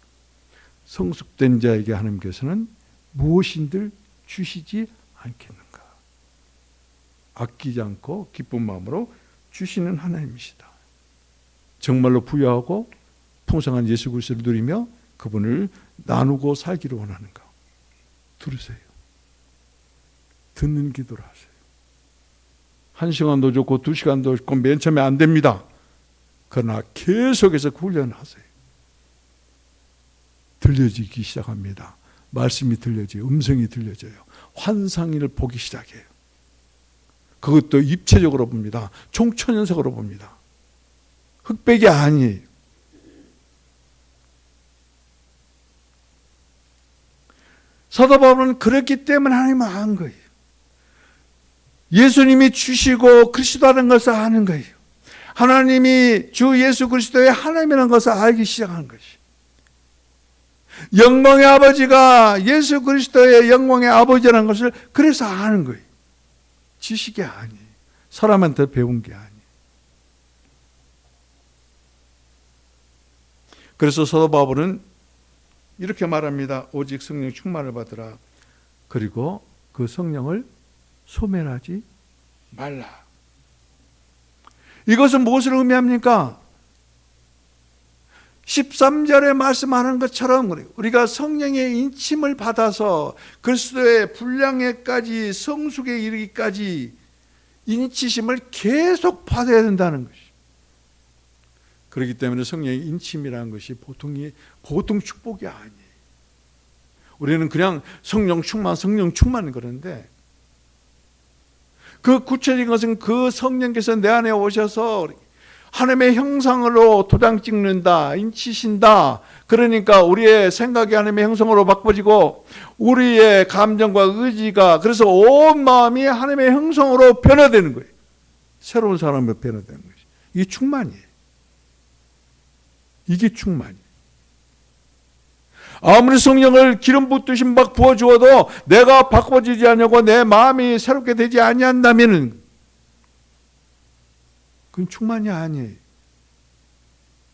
S1: 성숙된 자에게 하나님께서는 무엇인들 주시지 않겠는가. 아끼지 않고 기쁜 마음으로 주시는 하나님이시다. 정말로 부유하고 풍성한 예수 그리스도를 누리며 그분을 나누고 살기를 원하는가. 들으세요. 듣는 기도를 하세요. 1시간도 좋고 2시간도 좋고 맨 처음에 안 됩니다. 그러나 계속해서 훈련하세요. 들려지기 시작합니다. 말씀이 들려져요. 음성이 들려져요. 환상을 보기 시작해요. 그것도 입체적으로 봅니다. 총천연석으로 봅니다. 흑백이 아니에요. 사도 바울은 그렇기 때문에 하나님을 아는 거예요. 예수님이 주시고 그리스도라는 것을 아는 거예요. 하나님이 주 예수 그리스도의 하나님이라는 것을 알기 시작하는 것이에요. 영광의 아버지가 예수 그리스도의 영광의 아버지라는 것을 그래서 아는 거예요. 지식이 아니에요. 사람한테 배운 게 아니에요. 그래서 사도 바울은 이렇게 말합니다. 오직 성령 충만을 받으라. 그리고 그 성령을 소멸하지 말라. 이것은 무엇을 의미합니까? 13절에 말씀하는 것처럼 우리가 성령의 인침을 받아서 그리스도의 분량에까지 성숙에 이르기까지 인치심을 계속 받아야 된다는 것이. 그렇기 때문에 성령의 인침이라는 것이 보통 축복이 아니에요. 우리는 그냥 성령 충만 그러는데 그 구체적인 것은 그 성령께서 내 안에 오셔서 하나님의 형상으로 도장 찍는다, 인치신다. 그러니까 우리의 생각이 하나님의 형상으로 바꿔지고 우리의 감정과 의지가 그래서 온 마음이 하나님의 형상으로 변화되는 거예요. 새로운 사람으로 변화되는 거예요. 이게 충만이에요. 이게 충만이에요. 아무리 성령을 기름 붓듯이 막 부어주어도 내가 바꿔지지 않냐고 내 마음이 새롭게 되지 아니한다면 그건 충만이 아니에요.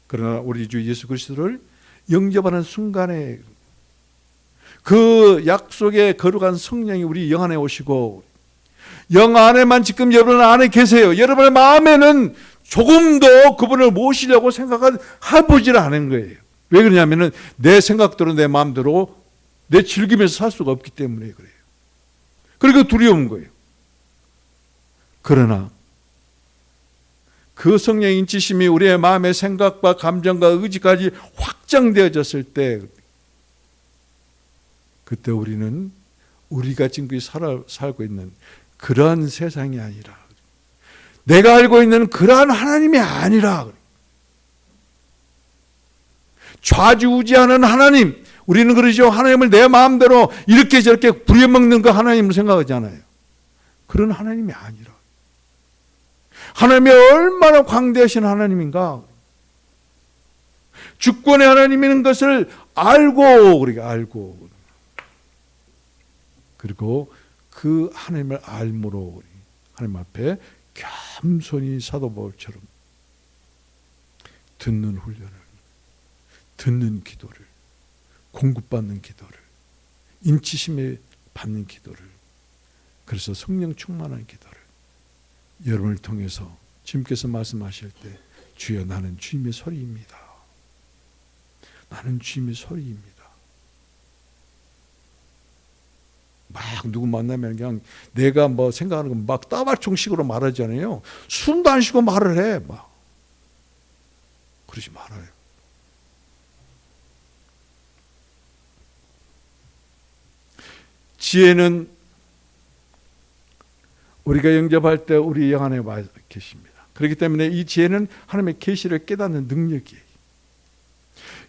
S1: 그러나 우리 주 예수 그리스도를 영접하는 순간에 그 약속의 거룩한 성령이 우리 영 안에 오시고 영 안에만 지금 여러분 안에 계세요. 여러분의 마음에는 조금도 그분을 모시려고 생각을 해보지를 않은 거예요. 왜 그러냐면은 내 생각대로 내 마음대로 내 즐기면서 살 수가 없기 때문에 그래요. 그리고 두려운 거예요. 그러나 그 성령의 인치심이 우리의 마음의 생각과 감정과 의지까지 확장되어졌을 때 그때 우리는 우리가 지금 살고 있는 그러한 세상이 아니라 내가 알고 있는 그러한 하나님이 아니라 좌지우지하는 하나님, 우리는 그러죠. 하나님을 내 마음대로 이렇게 저렇게 부려먹는 그 하나님을 생각하잖아요. 그런 하나님이 아니라 하나님이 얼마나 광대하신 하나님인가. 주권의 하나님이라는 것을 알고 우리가 알고 그리고 그 하나님을 알므로 하나님 앞에 겸손히 사도 바울처럼 듣는 훈련을 듣는 기도를 공급받는 기도를 인치심에 받는 기도를 그래서 성령 충만한 기도를 여러분을 통해서 주님께서 말씀하실 때 주여 나는 주님의 소리입니다. 나는 주님의 소리입니다. 막 누구 만나면 그냥 내가 뭐 생각하는 건 막 따발총식으로 말하잖아요. 숨도 안 쉬고 말을 해. 막 그러지 말아요. 지혜는 우리가 영접할 때 우리 영 안에 와 계십니다. 그렇기 때문에 이 지혜는 하나님의 계시를 깨닫는 능력이에요.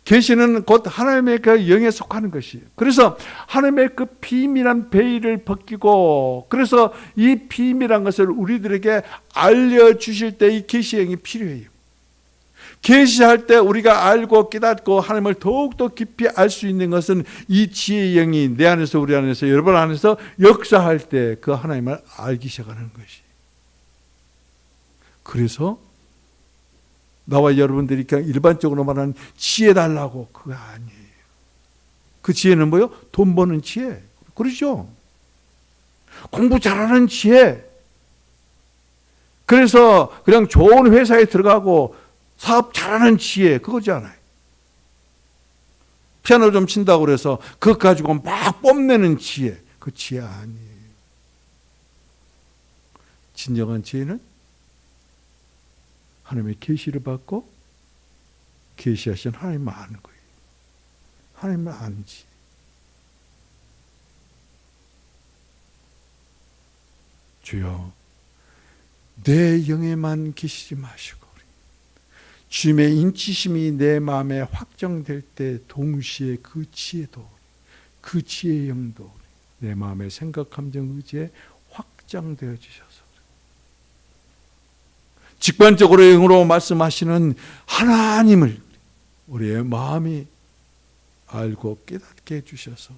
S1: 계시는 곧 하나님의 그 영에 속하는 것이에요. 그래서 하나님의 그 비밀한 베일을 벗기고, 그래서 이 비밀한 것을 우리들에게 알려주실 때 이 계시의 영이 필요해요. 계시할 때 우리가 알고 깨닫고 하나님을 더욱더 깊이 알 수 있는 것은 이 지혜의 영이 내 안에서, 우리 안에서, 여러분 안에서 역사할 때 그 하나님을 알기 시작하는 것이. 그래서 나와 여러분들이 그냥 일반적으로 말하는 지혜 달라고, 그거 아니에요. 그 지혜는 뭐예요? 돈 버는 지혜. 그러죠. 공부 잘하는 지혜. 그래서 그냥 좋은 회사에 들어가고 사업 잘하는 지혜, 그거잖아요. 피아노 좀 친다고 그래서 그것 가지고 막 뽐내는 지혜, 그 지혜 아니에요. 진정한 지혜는 하나님의 계시를 받고 계시하신 하나님을 아는 거예요. 하나님을 아는 지혜. 주여, 내 영에만 계시지 마시고 주님의 인치심이 내 마음에 확정될 때 동시에 그 지혜도, 그 지혜의 영도 내 마음의 생각, 감정, 의지에 확장되어 주셔서 직관적으로 영으로 말씀하시는 하나님을 우리의 마음이 알고 깨닫게 해주셔서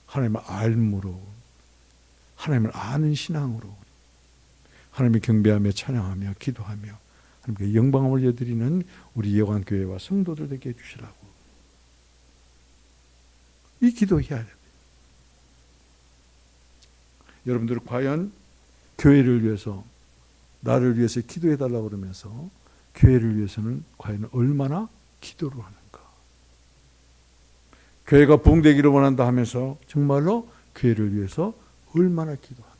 S1: 하나님을 알므로, 하나님을 아는 신앙으로 하나님을 경배하며 찬양하며 기도하며 하나님께 영광을 올려드리는 우리 예관교회와 성도들 되게 해주시라고 이 기도해야 돼요. 여러분들 과연 교회를 위해서, 나를 위해서 기도해달라고 그러면서 교회를 위해서는 과연 얼마나 기도를 하는가. 교회가 부흥되기를 원한다 하면서 정말로 교회를 위해서 얼마나 기도하는가.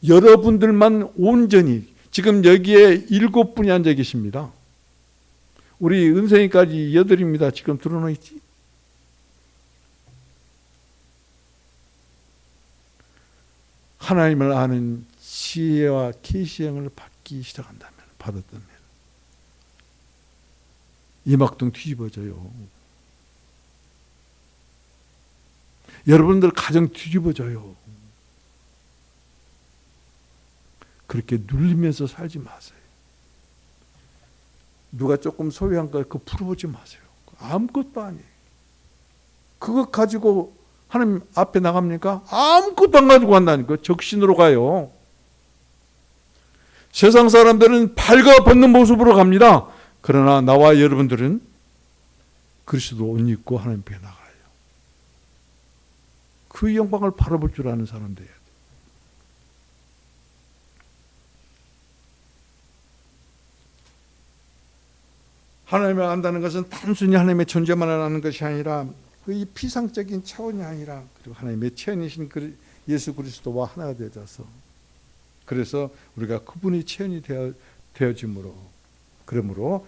S1: 여러분들만 온전히, 지금 여기에 7분이 앉아 계십니다. 우리 은생이까지 8입니다. 지금 들어놓 있지. 하나님을 아는 지혜와 계시형을 받기 시작한다면, 받았다면 이 막동 뒤집어져요. 여러분들 가정 뒤집어져요. 그렇게 눌리면서 살지 마세요. 누가 조금 소유한 거 그거 풀어보지 마세요. 아무것도 아니에요. 그거 가지고 하나님 앞에 나갑니까? 아무것도 안 가지고 간다니까. 적신으로 가요. 세상 사람들은 발가 벗는 모습으로 갑니다. 그러나 나와 여러분들은 그리스도 옷 입고 하나님 앞에 나가요. 그 영광을 바라볼 줄 아는 사람들이에요. 하나님을 안다는 것은 단순히 하나님의 존재만 아는 것이 아니라 이 피상적인 차원이 아니라 그리고 하나님의 체현이신 예수 그리스도와 하나가 되어져서, 그래서 우리가 그분이 체현이 되어짐으로, 그러므로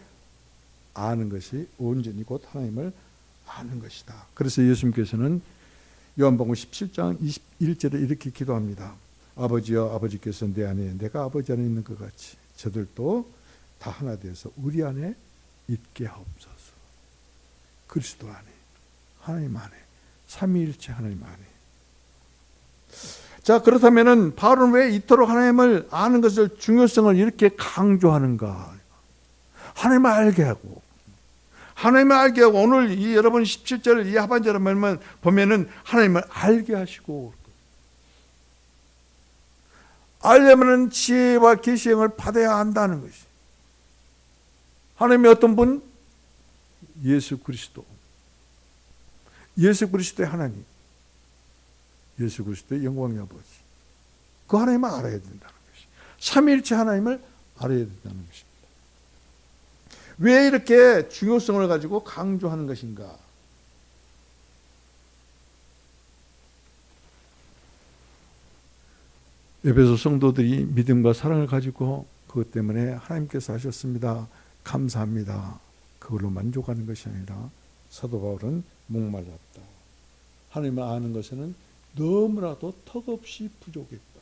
S1: 아는 것이 온전히 곧 하나님을 아는 것이다. 그래서 예수님께서는 요한복음 17장 21절에 이렇게 기도합니다. 아버지여, 아버지께서 내 안에 내가 아버지 안에 있는 것 같이 저들도 다 하나 되어서 우리 안에 있게 하옵소서. 그리스도 안에, 하나님 안에, 삼위일체 하나님 안에. 자, 그렇다면은 바울은 왜 이토록 하나님을 아는 것을 중요성을 이렇게 강조하는가? 하나님을 알게 하고, 하나님을 알게 하고, 오늘 이 여러분 17절 이 하반절을 보면은 하나님을 알게 하시고, 알려면은 지혜와 계시형을 받아야 한다는 것이. 하나님의 어떤 분? 예수 그리스도. 예수 그리스도의 하나님. 예수 그리스도의 영광의 아버지. 그 하나님을 알아야 된다는 것이. 삼위일체 하나님을 알아야 된다는 것입니다. 왜 이렇게 중요성을 가지고 강조하는 것인가? 에베소 성도들이 믿음과 사랑을 가지고 그것 때문에 하나님께서 하셨습니다. 감사합니다. 그걸로 만족하는 것이 아니라 사도 바울은 목말랐다. 하나님을 아는 것에는 너무나도 턱없이 부족했다.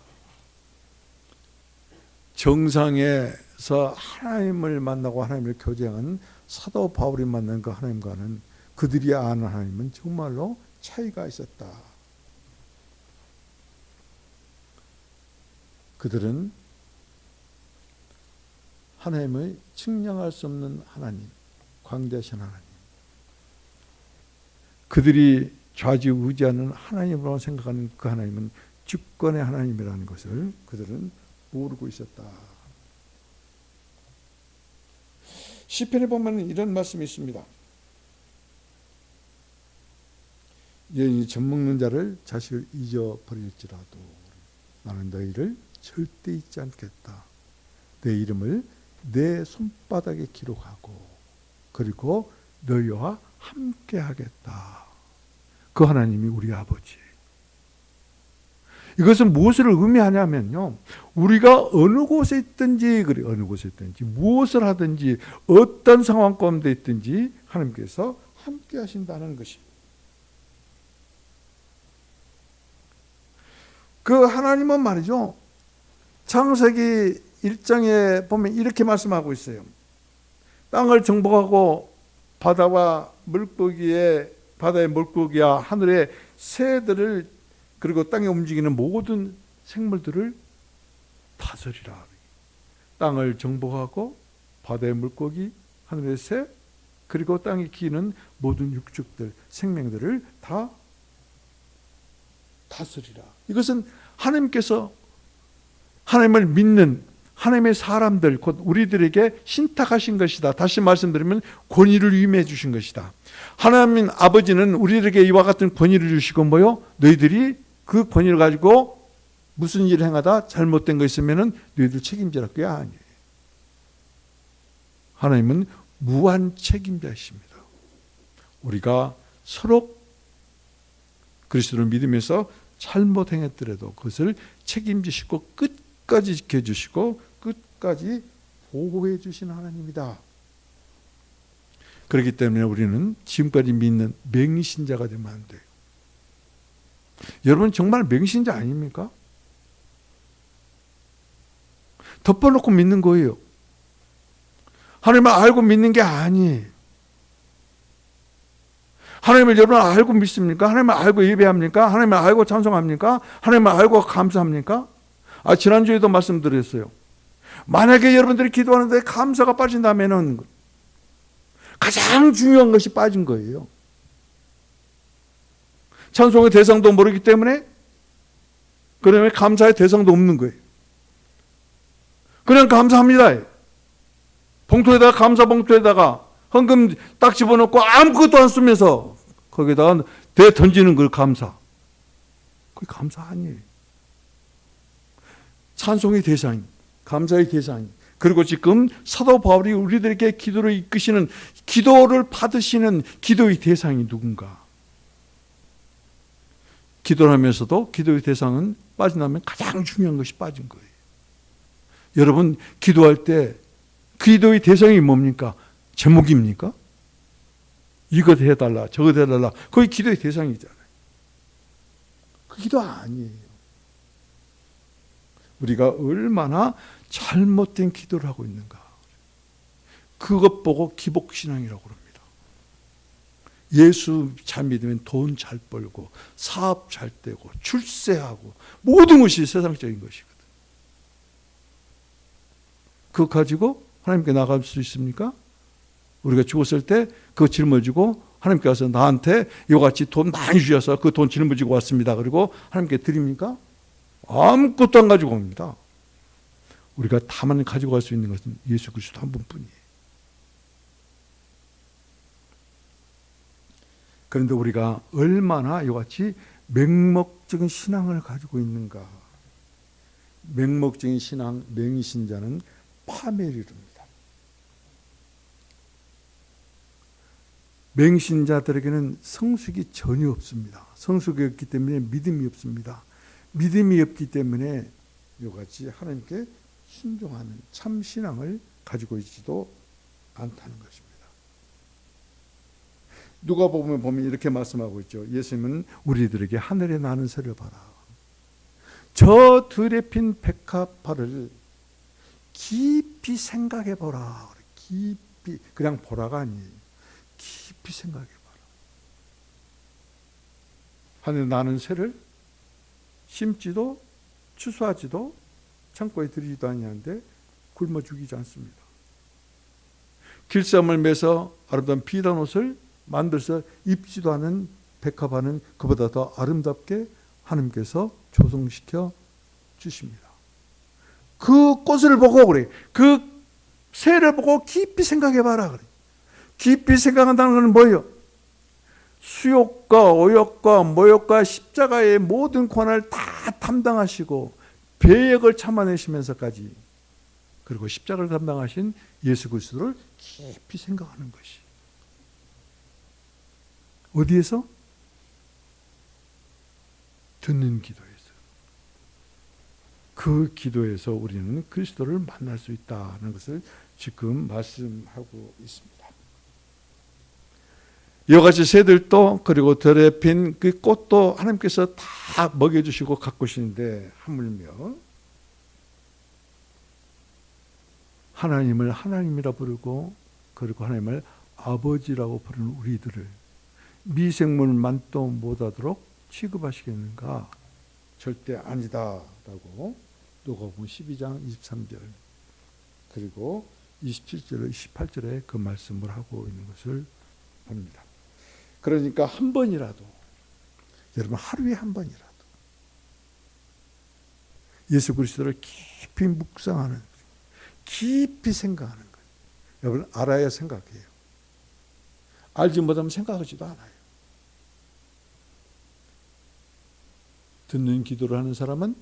S1: 정상에서 하나님을 만나고 하나님을 교제하는 사도 바울이 만난 그 하나님과는 그들이 아는 하나님은 정말로 차이가 있었다. 그들은 하나님의 측량할 수 없는 하나님, 광대하신 하나님, 그들이 좌지우지하는 하나님으로 생각하는 그 하나님은 주권의 하나님이라는 것을 그들은 모르고 있었다. 시편에 보면 이런 말씀이 있습니다. 여인이 젖먹는 자를 자식을 잊어버릴지라도 나는 너희를 절대 잊지 않겠다. 내 이름을 내 손바닥에 기록하고 그리고 너희와 함께 하겠다. 그 하나님이 우리 아버지. 이것은 무엇을 의미하냐면요, 우리가 어느 곳에 있든지, 어느 곳에 있든지, 무엇을 하든지, 어떤 상황 가운데 있든지 하나님께서 함께 하신다는 것입니다. 그 하나님은 말이죠, 창세기 1장에 보면 이렇게 말씀하고 있어요. 땅을 정복하고 바다와 물고기에, 바다의 물고기와 하늘의 새들을, 그리고 땅에 움직이는 모든 생물들을 다스리라. 땅을 정복하고 바다의 물고기, 하늘의 새, 그리고 땅에 기는 모든 육축들, 생명들을 다 다스리라. 이것은 하나님께서 하나님을 믿는 하나님의 사람들, 곧 우리들에게 신탁하신 것이다. 다시 말씀드리면 권위를 위임해 주신 것이다. 하나님 아버지는 우리들에게 이와 같은 권위를 주시고 뭐요? 너희들이 그 권위를 가지고 무슨 일을 행하다 잘못된 거 있으면 너희들 책임지라. 그게 아니에요. 하나님은 무한 책임자이십니다. 우리가 서로 그리스도를 믿으면서 잘못 행했더라도 그것을 책임지시고 끝까지 지켜주시고 끝까지 보호해 주신 하나님이다. 그렇기 때문에 우리는 지금까지 믿는 맹신자가 되면 안 돼요. 여러분 정말 맹신자 아닙니까? 덮어놓고 믿는 거예요. 하나님을 알고 믿는 게 아니에요. 하나님을 여러분 알고 믿습니까? 하나님을 알고 예배합니까? 하나님을 알고 찬송합니까? 하나님을 알고 감사합니까? 지난주에도 말씀드렸어요. 만약에 여러분들이 기도하는데 감사가 빠진다면 가장 중요한 것이 빠진 거예요. 찬송의 대상도 모르기 때문에 그러면 감사의 대상도 없는 거예요. 그냥 감사합니다. 봉투에다가 감사 봉투에다가 헌금 딱 집어넣고 아무것도 안 쓰면서 거기다가 대 던지는 걸 감사. 그게 감사 아니에요. 찬송의 대상이, 감사의 대상이. 그리고 지금 사도 바울이 우리들에게 기도를 이끄시는, 기도를 받으시는 기도의 대상이 누군가? 기도를 하면서도 기도의 대상은 빠진다면 가장 중요한 것이 빠진 거예요. 여러분 기도할 때 기도의 대상이 뭡니까? 제목입니까? 이것 해달라, 저것 해달라. 그게 기도의 대상이잖아요. 그 기도 아니에요. 우리가 얼마나 잘못된 기도를 하고 있는가. 그것 보고 기복신앙이라고 합니다. 예수 잘 믿으면 돈 잘 벌고 사업 잘 되고 출세하고 모든 것이 세상적인 것이거든. 그거 가지고 하나님께 나갈 수 있습니까? 우리가 죽었을 때 그거 짊어지고 하나님께서 나한테 이같이 돈 많이 주셔서 그 돈 짊어지고 왔습니다. 그리고 하나님께 드립니까? 아무것도 안 가지고 옵니다. 우리가 다만 가지고 갈 수 있는 것은 예수 그리스도 한 분뿐이에요. 그런데 우리가 얼마나 이같이 맹목적인 신앙을 가지고 있는가. 맹목적인 신앙, 맹신자는 파멸을 이룹니다. 맹신자들에게는 성숙이 전혀 없습니다. 성숙이 없기 때문에 믿음이 없습니다. 믿음이 없기 때문에 이같이 하나님께 순종하는 참 신앙을 가지고 있지도 않다는 것입니다. 누가복음에 보면 이렇게 말씀하고 있죠. 예수님은 우리들에게 하늘에 나는 새를 봐라. 저 들에 핀 백합화를 깊이 생각해 보라. 깊이, 그냥 보라가 아니에요. 깊이 생각해 봐라. 하늘에 나는 새를 심지도 추수하지도 창고에 들이지도 아니하는데 굶어 죽이지 않습니다. 길쌈을 매서 아름다운 비단 옷을 만들어서 입지도 않은 백합화는 그보다 더 아름답게 하나님께서 조성시켜 주십니다. 그 꽃을 보고 그래. 그 새를 보고 깊이 생각해 봐라 그래. 깊이 생각한다는 것은 뭐예요? 수욕과 오욕과 모욕과 십자가의 모든 고난을 다 담당하시고 배역을 참아내시면서까지, 그리고 십자가를 담당하신 예수 그리스도를 깊이 생각하는 것이. 어디에서? 듣는 기도에서. 그 기도에서 우리는 그리스도를 만날 수 있다는 것을 지금 말씀하고 있습니다. 이와 같이 새들도 그리고 들에 핀 그 꽃도 하나님께서 다 먹여주시고 가꾸시는데, 하물며 하나님을 하나님이라 부르고 그리고 하나님을 아버지라고 부르는 우리들을 미생물만도 못하도록 취급하시겠는가? 절대 아니다라고 누가복음 12장 23절 그리고 27절, 28절에 그 말씀을 하고 있는 것을 봅니다. 그러니까 한 번이라도, 여러분 하루에 한 번이라도 예수 그리스도를 깊이 묵상하는, 깊이 생각하는 거예요. 여러분 알아야 생각해요. 알지 못하면 생각하지도 않아요. 듣는 기도를 하는 사람은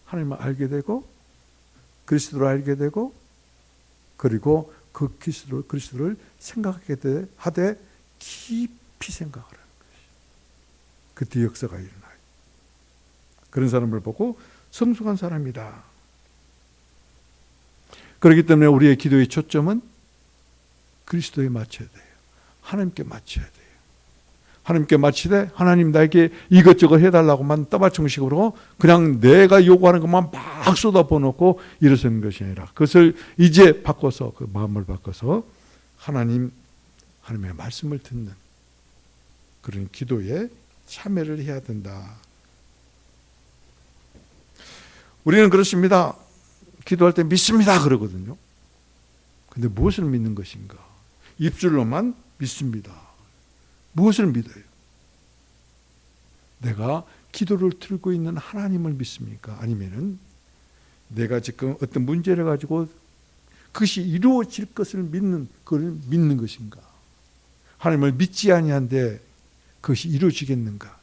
S1: 하나님을 알게 되고 그리스도를 알게 되고 그리고 그 그리스도를 생각하게 하되 깊이 생각하라는 것이. 그때 역사가 일어나요. 그런 사람을 보고 성숙한 사람이다. 그렇기 때문에 우리의 기도의 초점은 그리스도에 맞춰야 돼요. 하나님께 맞춰야 돼요. 하나님께 맞추되 하나님 나에게 이것저것 해달라고만 떠받침식으로 그냥 내가 요구하는 것만 막 쏟아부어놓고 일어서는 것이 아니라, 그것을 이제 바꿔서, 그 마음을 바꿔서 하나님의 말씀을 듣는 그런 기도에 참여를 해야 된다. 우리는 그렇습니다. 기도할 때 믿습니다 그러거든요. 근데 무엇을 믿는 것인가? 입술로만 믿습니다. 무엇을 믿어요? 내가 기도를 들고 있는 하나님을 믿습니까? 아니면은 내가 지금 어떤 문제를 가지고 그것이 이루어질 것을 믿는, 그걸 믿는 것인가? 하나님을 믿지 아니한데 그것이 이루어지겠는가?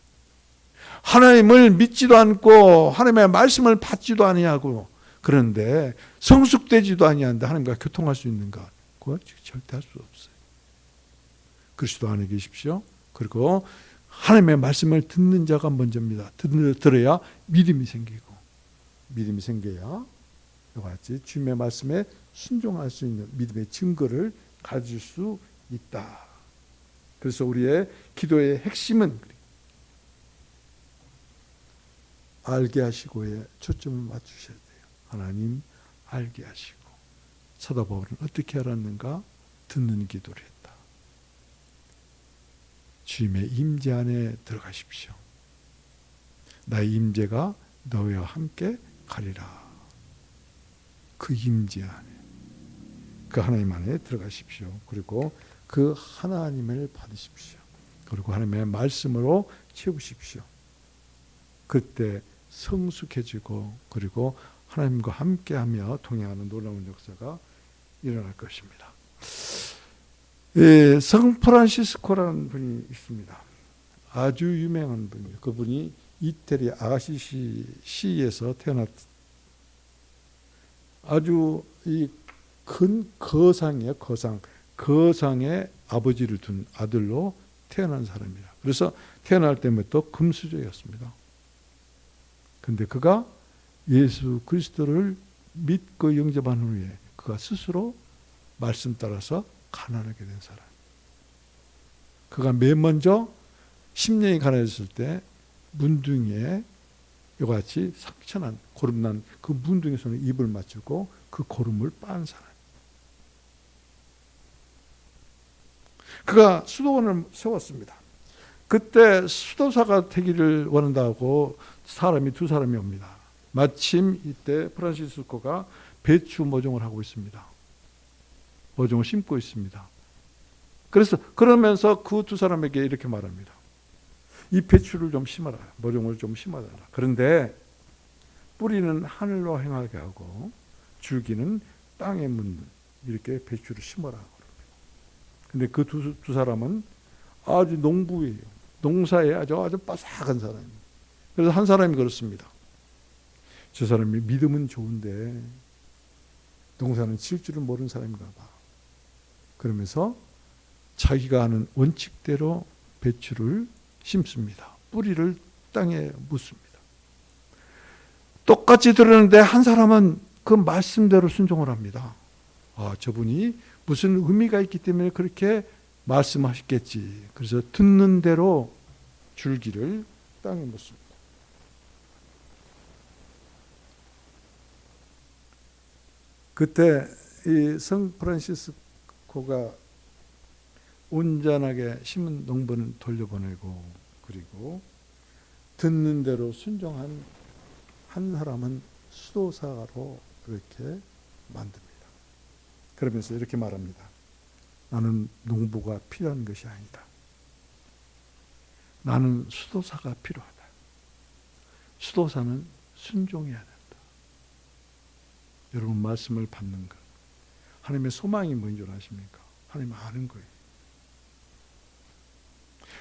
S1: 하나님을 믿지도 않고 하나님의 말씀을 받지도 아니하고 그런데 성숙되지도 아니한데 하나님과 교통할 수 있는가? 그거 절대 할 수 없어요. 그리스도 안에 계십시오. 그리고 하나님의 말씀을 듣는 자가 먼저입니다. 들어야 믿음이 생기고, 믿음이 생겨야 이와 같이 주님의 말씀에 순종할 수 있는 믿음의 증거를 가질 수 있다. 그래서 우리의 기도의 핵심은 알게 하시고에 초점을 맞추셔야 돼요. 하나님 알게 하시고. 사도 바울은 어떻게 알았는가? 듣는 기도를 했다. 주님의 임재 안에 들어가십시오. 나의 임재가 너희와 함께 가리라. 그 임재 안에, 그 하나님 안에 들어가십시오. 그리고 그 하나님을 받으십시오. 그리고 하나님의 말씀으로 채우십시오. 그때 성숙해지고 그리고 하나님과 함께하며 동행하는 놀라운 역사가 일어날 것입니다. 예, 성 프란시스코라는 분이 있습니다. 아주 유명한 분이에요. 그분이 이태리 아시시에서 태어났, 아주 이 큰 거상이에요. 거상의 아버지를 둔 아들로 태어난 사람이라. 그래서 태어날 때부터 금수저였습니다. 근데 그가 예수 그리스도를 믿고 영접한 후에 그가 스스로 말씀 따라서 가난하게 된 사람. 그가 맨 먼저 10년이 가난해졌을 때 문둥이에 이와 같이 상처난, 고름난 그 문둥이에서는 입을 맞추고 그 고름을 빤 사람. 그가 수도원을 세웠습니다. 그때 수도사가 되기를 원한다고 사람이 두 사람이 옵니다. 마침 이때 프란시스코가 배추 모종을 하고 있습니다. 모종을 심고 있습니다. 그러면서 그 두 사람에게 이렇게 말합니다. 이 배추를 좀 심어라. 모종을 좀 심어라. 그런데 뿌리는 하늘로 향하게 하고 줄기는 땅에 묻는 이렇게 배추를 심어라. 근데 그 두 사람은 아주 농부예요. 농사에 아주 빠삭한 사람입니다. 그래서 한 사람이 그렇습니다. 저 사람이 믿음은 좋은데 농사는 칠 줄을 모르는 사람인가 봐. 그러면서 자기가 하는 원칙대로 배추를 심습니다. 뿌리를 땅에 묻습니다. 똑같이 들었는데 한 사람은 그 말씀대로 순종을 합니다. 아, 저분이 무슨 의미가 있기 때문에 그렇게 말씀하셨겠지. 그래서 듣는 대로 줄기를 땅에 묻습니다. 그때 이 성 프란시스코가 온전하게 심은 농부는 돌려보내고, 그리고 듣는 대로 순종한 한 사람은 수도사로 이렇게 만듭니다. 그러면서 이렇게 말합니다. 나는 농부가 필요한 것이 아니다. 나는 수도사가 필요하다. 수도사는 순종해야 된다. 여러분, 말씀을 받는 것, 하나님의 소망이 뭔 줄 아십니까? 하나님 아는 거예요.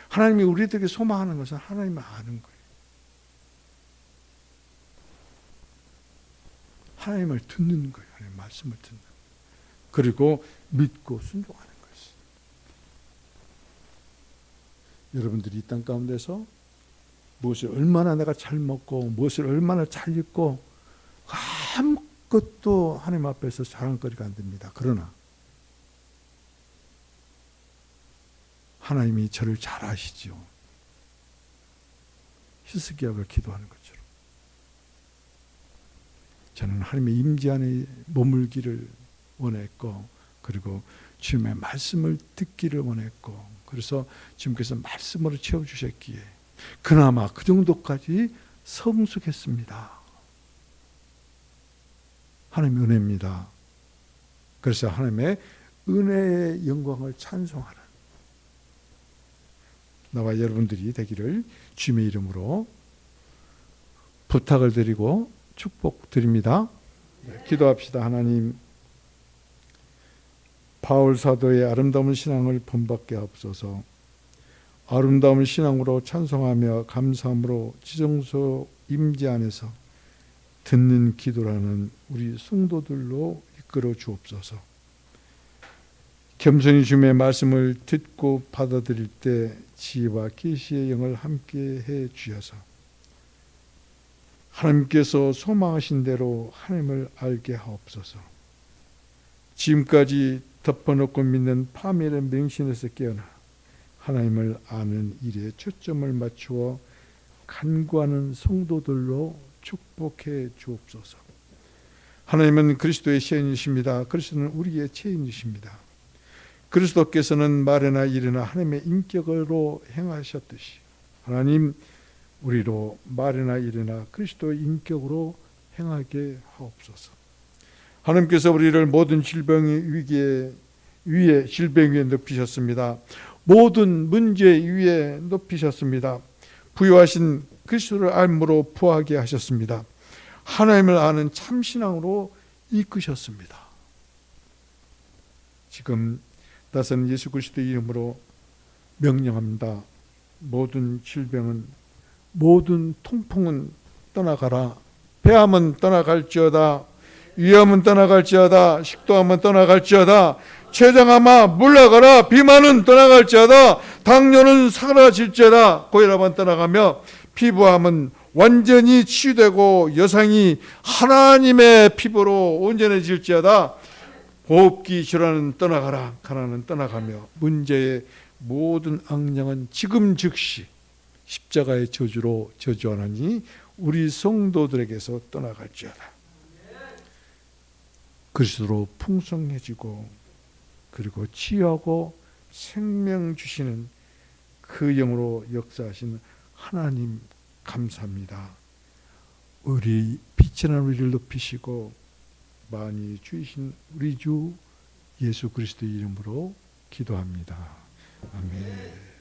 S1: 하나님이 우리들에게 소망하는 것은 하나님을 아는 거예요. 하나님을 듣는 거예요. 하나님 말씀을 듣는 거예요. 그리고 믿고 순종하는 것이. 여러분들이 이 땅 가운데서 무엇을 얼마나 내가 잘 먹고 무엇을 얼마나 잘 입고 아무것도 하나님 앞에서 자랑거리가 안 됩니다. 그러나 하나님이 저를 잘 아시죠. 히스기야가 기도하는 것처럼 저는 하나님의 임재 안에 머물기를 원했고, 그리고 주님의 말씀을 듣기를 원했고, 그래서 주님께서 말씀으로 채워주셨기에 그나마 그 정도까지 성숙했습니다. 하나님의 은혜입니다. 그래서 하나님의 은혜의 영광을 찬송하는 나와 여러분들이 되기를 주님의 이름으로 부탁을 드리고 축복드립니다. 기도합시다. 하나님, 바울 사도의 아름다운 신앙을 본받게 하옵소서. 아름다운 신앙으로 찬송하며 감사함으로 지성소 임재 안에서 듣는 기도라는 우리 성도들로 이끌어 주옵소서. 겸손히 주님의 말씀을 듣고 받아들일 때 지혜와 계시의 영을 함께 해 주셔서 하나님께서 소망하신 대로 하나님을 알게 하옵소서. 지금까지 덮어놓고 믿는 파멸의 맹신에서 깨어나 하나님을 아는 일에 초점을 맞추어 간구하는 성도들로 축복해 주옵소서. 하나님은 그리스도의 세인이십니다. 그리스도는 우리의 체인이십니다. 그리스도께서는 말이나 일이나 하나님의 인격으로 행하셨듯이 하나님, 우리로 말이나 일이나 그리스도의 인격으로 행하게 하옵소서. 하나님께서 우리를 모든 질병의 위에 질병 위에 높이셨습니다. 모든 문제 위에 높이셨습니다. 부유하신 그리스도를 알므로 부하게 하셨습니다. 하나님을 아는 참신앙으로 이끄셨습니다. 지금 나서는 예수 그리스도의 이름으로 명령합니다. 모든 질병은, 모든 통풍은 떠나가라. 폐암은 떠나갈지어다. 위암은 떠나갈지어다. 식도암은 떠나갈지어다. 췌장암아 물러가라. 비만은 떠나갈지어다. 당뇨는 사라질지어다. 고혈압은 떠나가며 피부암은 완전히 치유되고 여상이 하나님의 피부로 온전해질지어다. 호흡기 질환은 떠나가라. 가난은 떠나가며 문제의 모든 악령은 지금 즉시 십자가의 저주로 저주하나니 우리 성도들에게서 떠나갈지어다. 그리스도로 풍성해지고 그리고 치유하고 생명 주시는 그 영으로 역사하신 하나님 감사합니다. 우리 빛이 나는 우리를 높이시고 많이 주이신 우리 주 예수 그리스도의 이름으로 기도합니다. 아멘.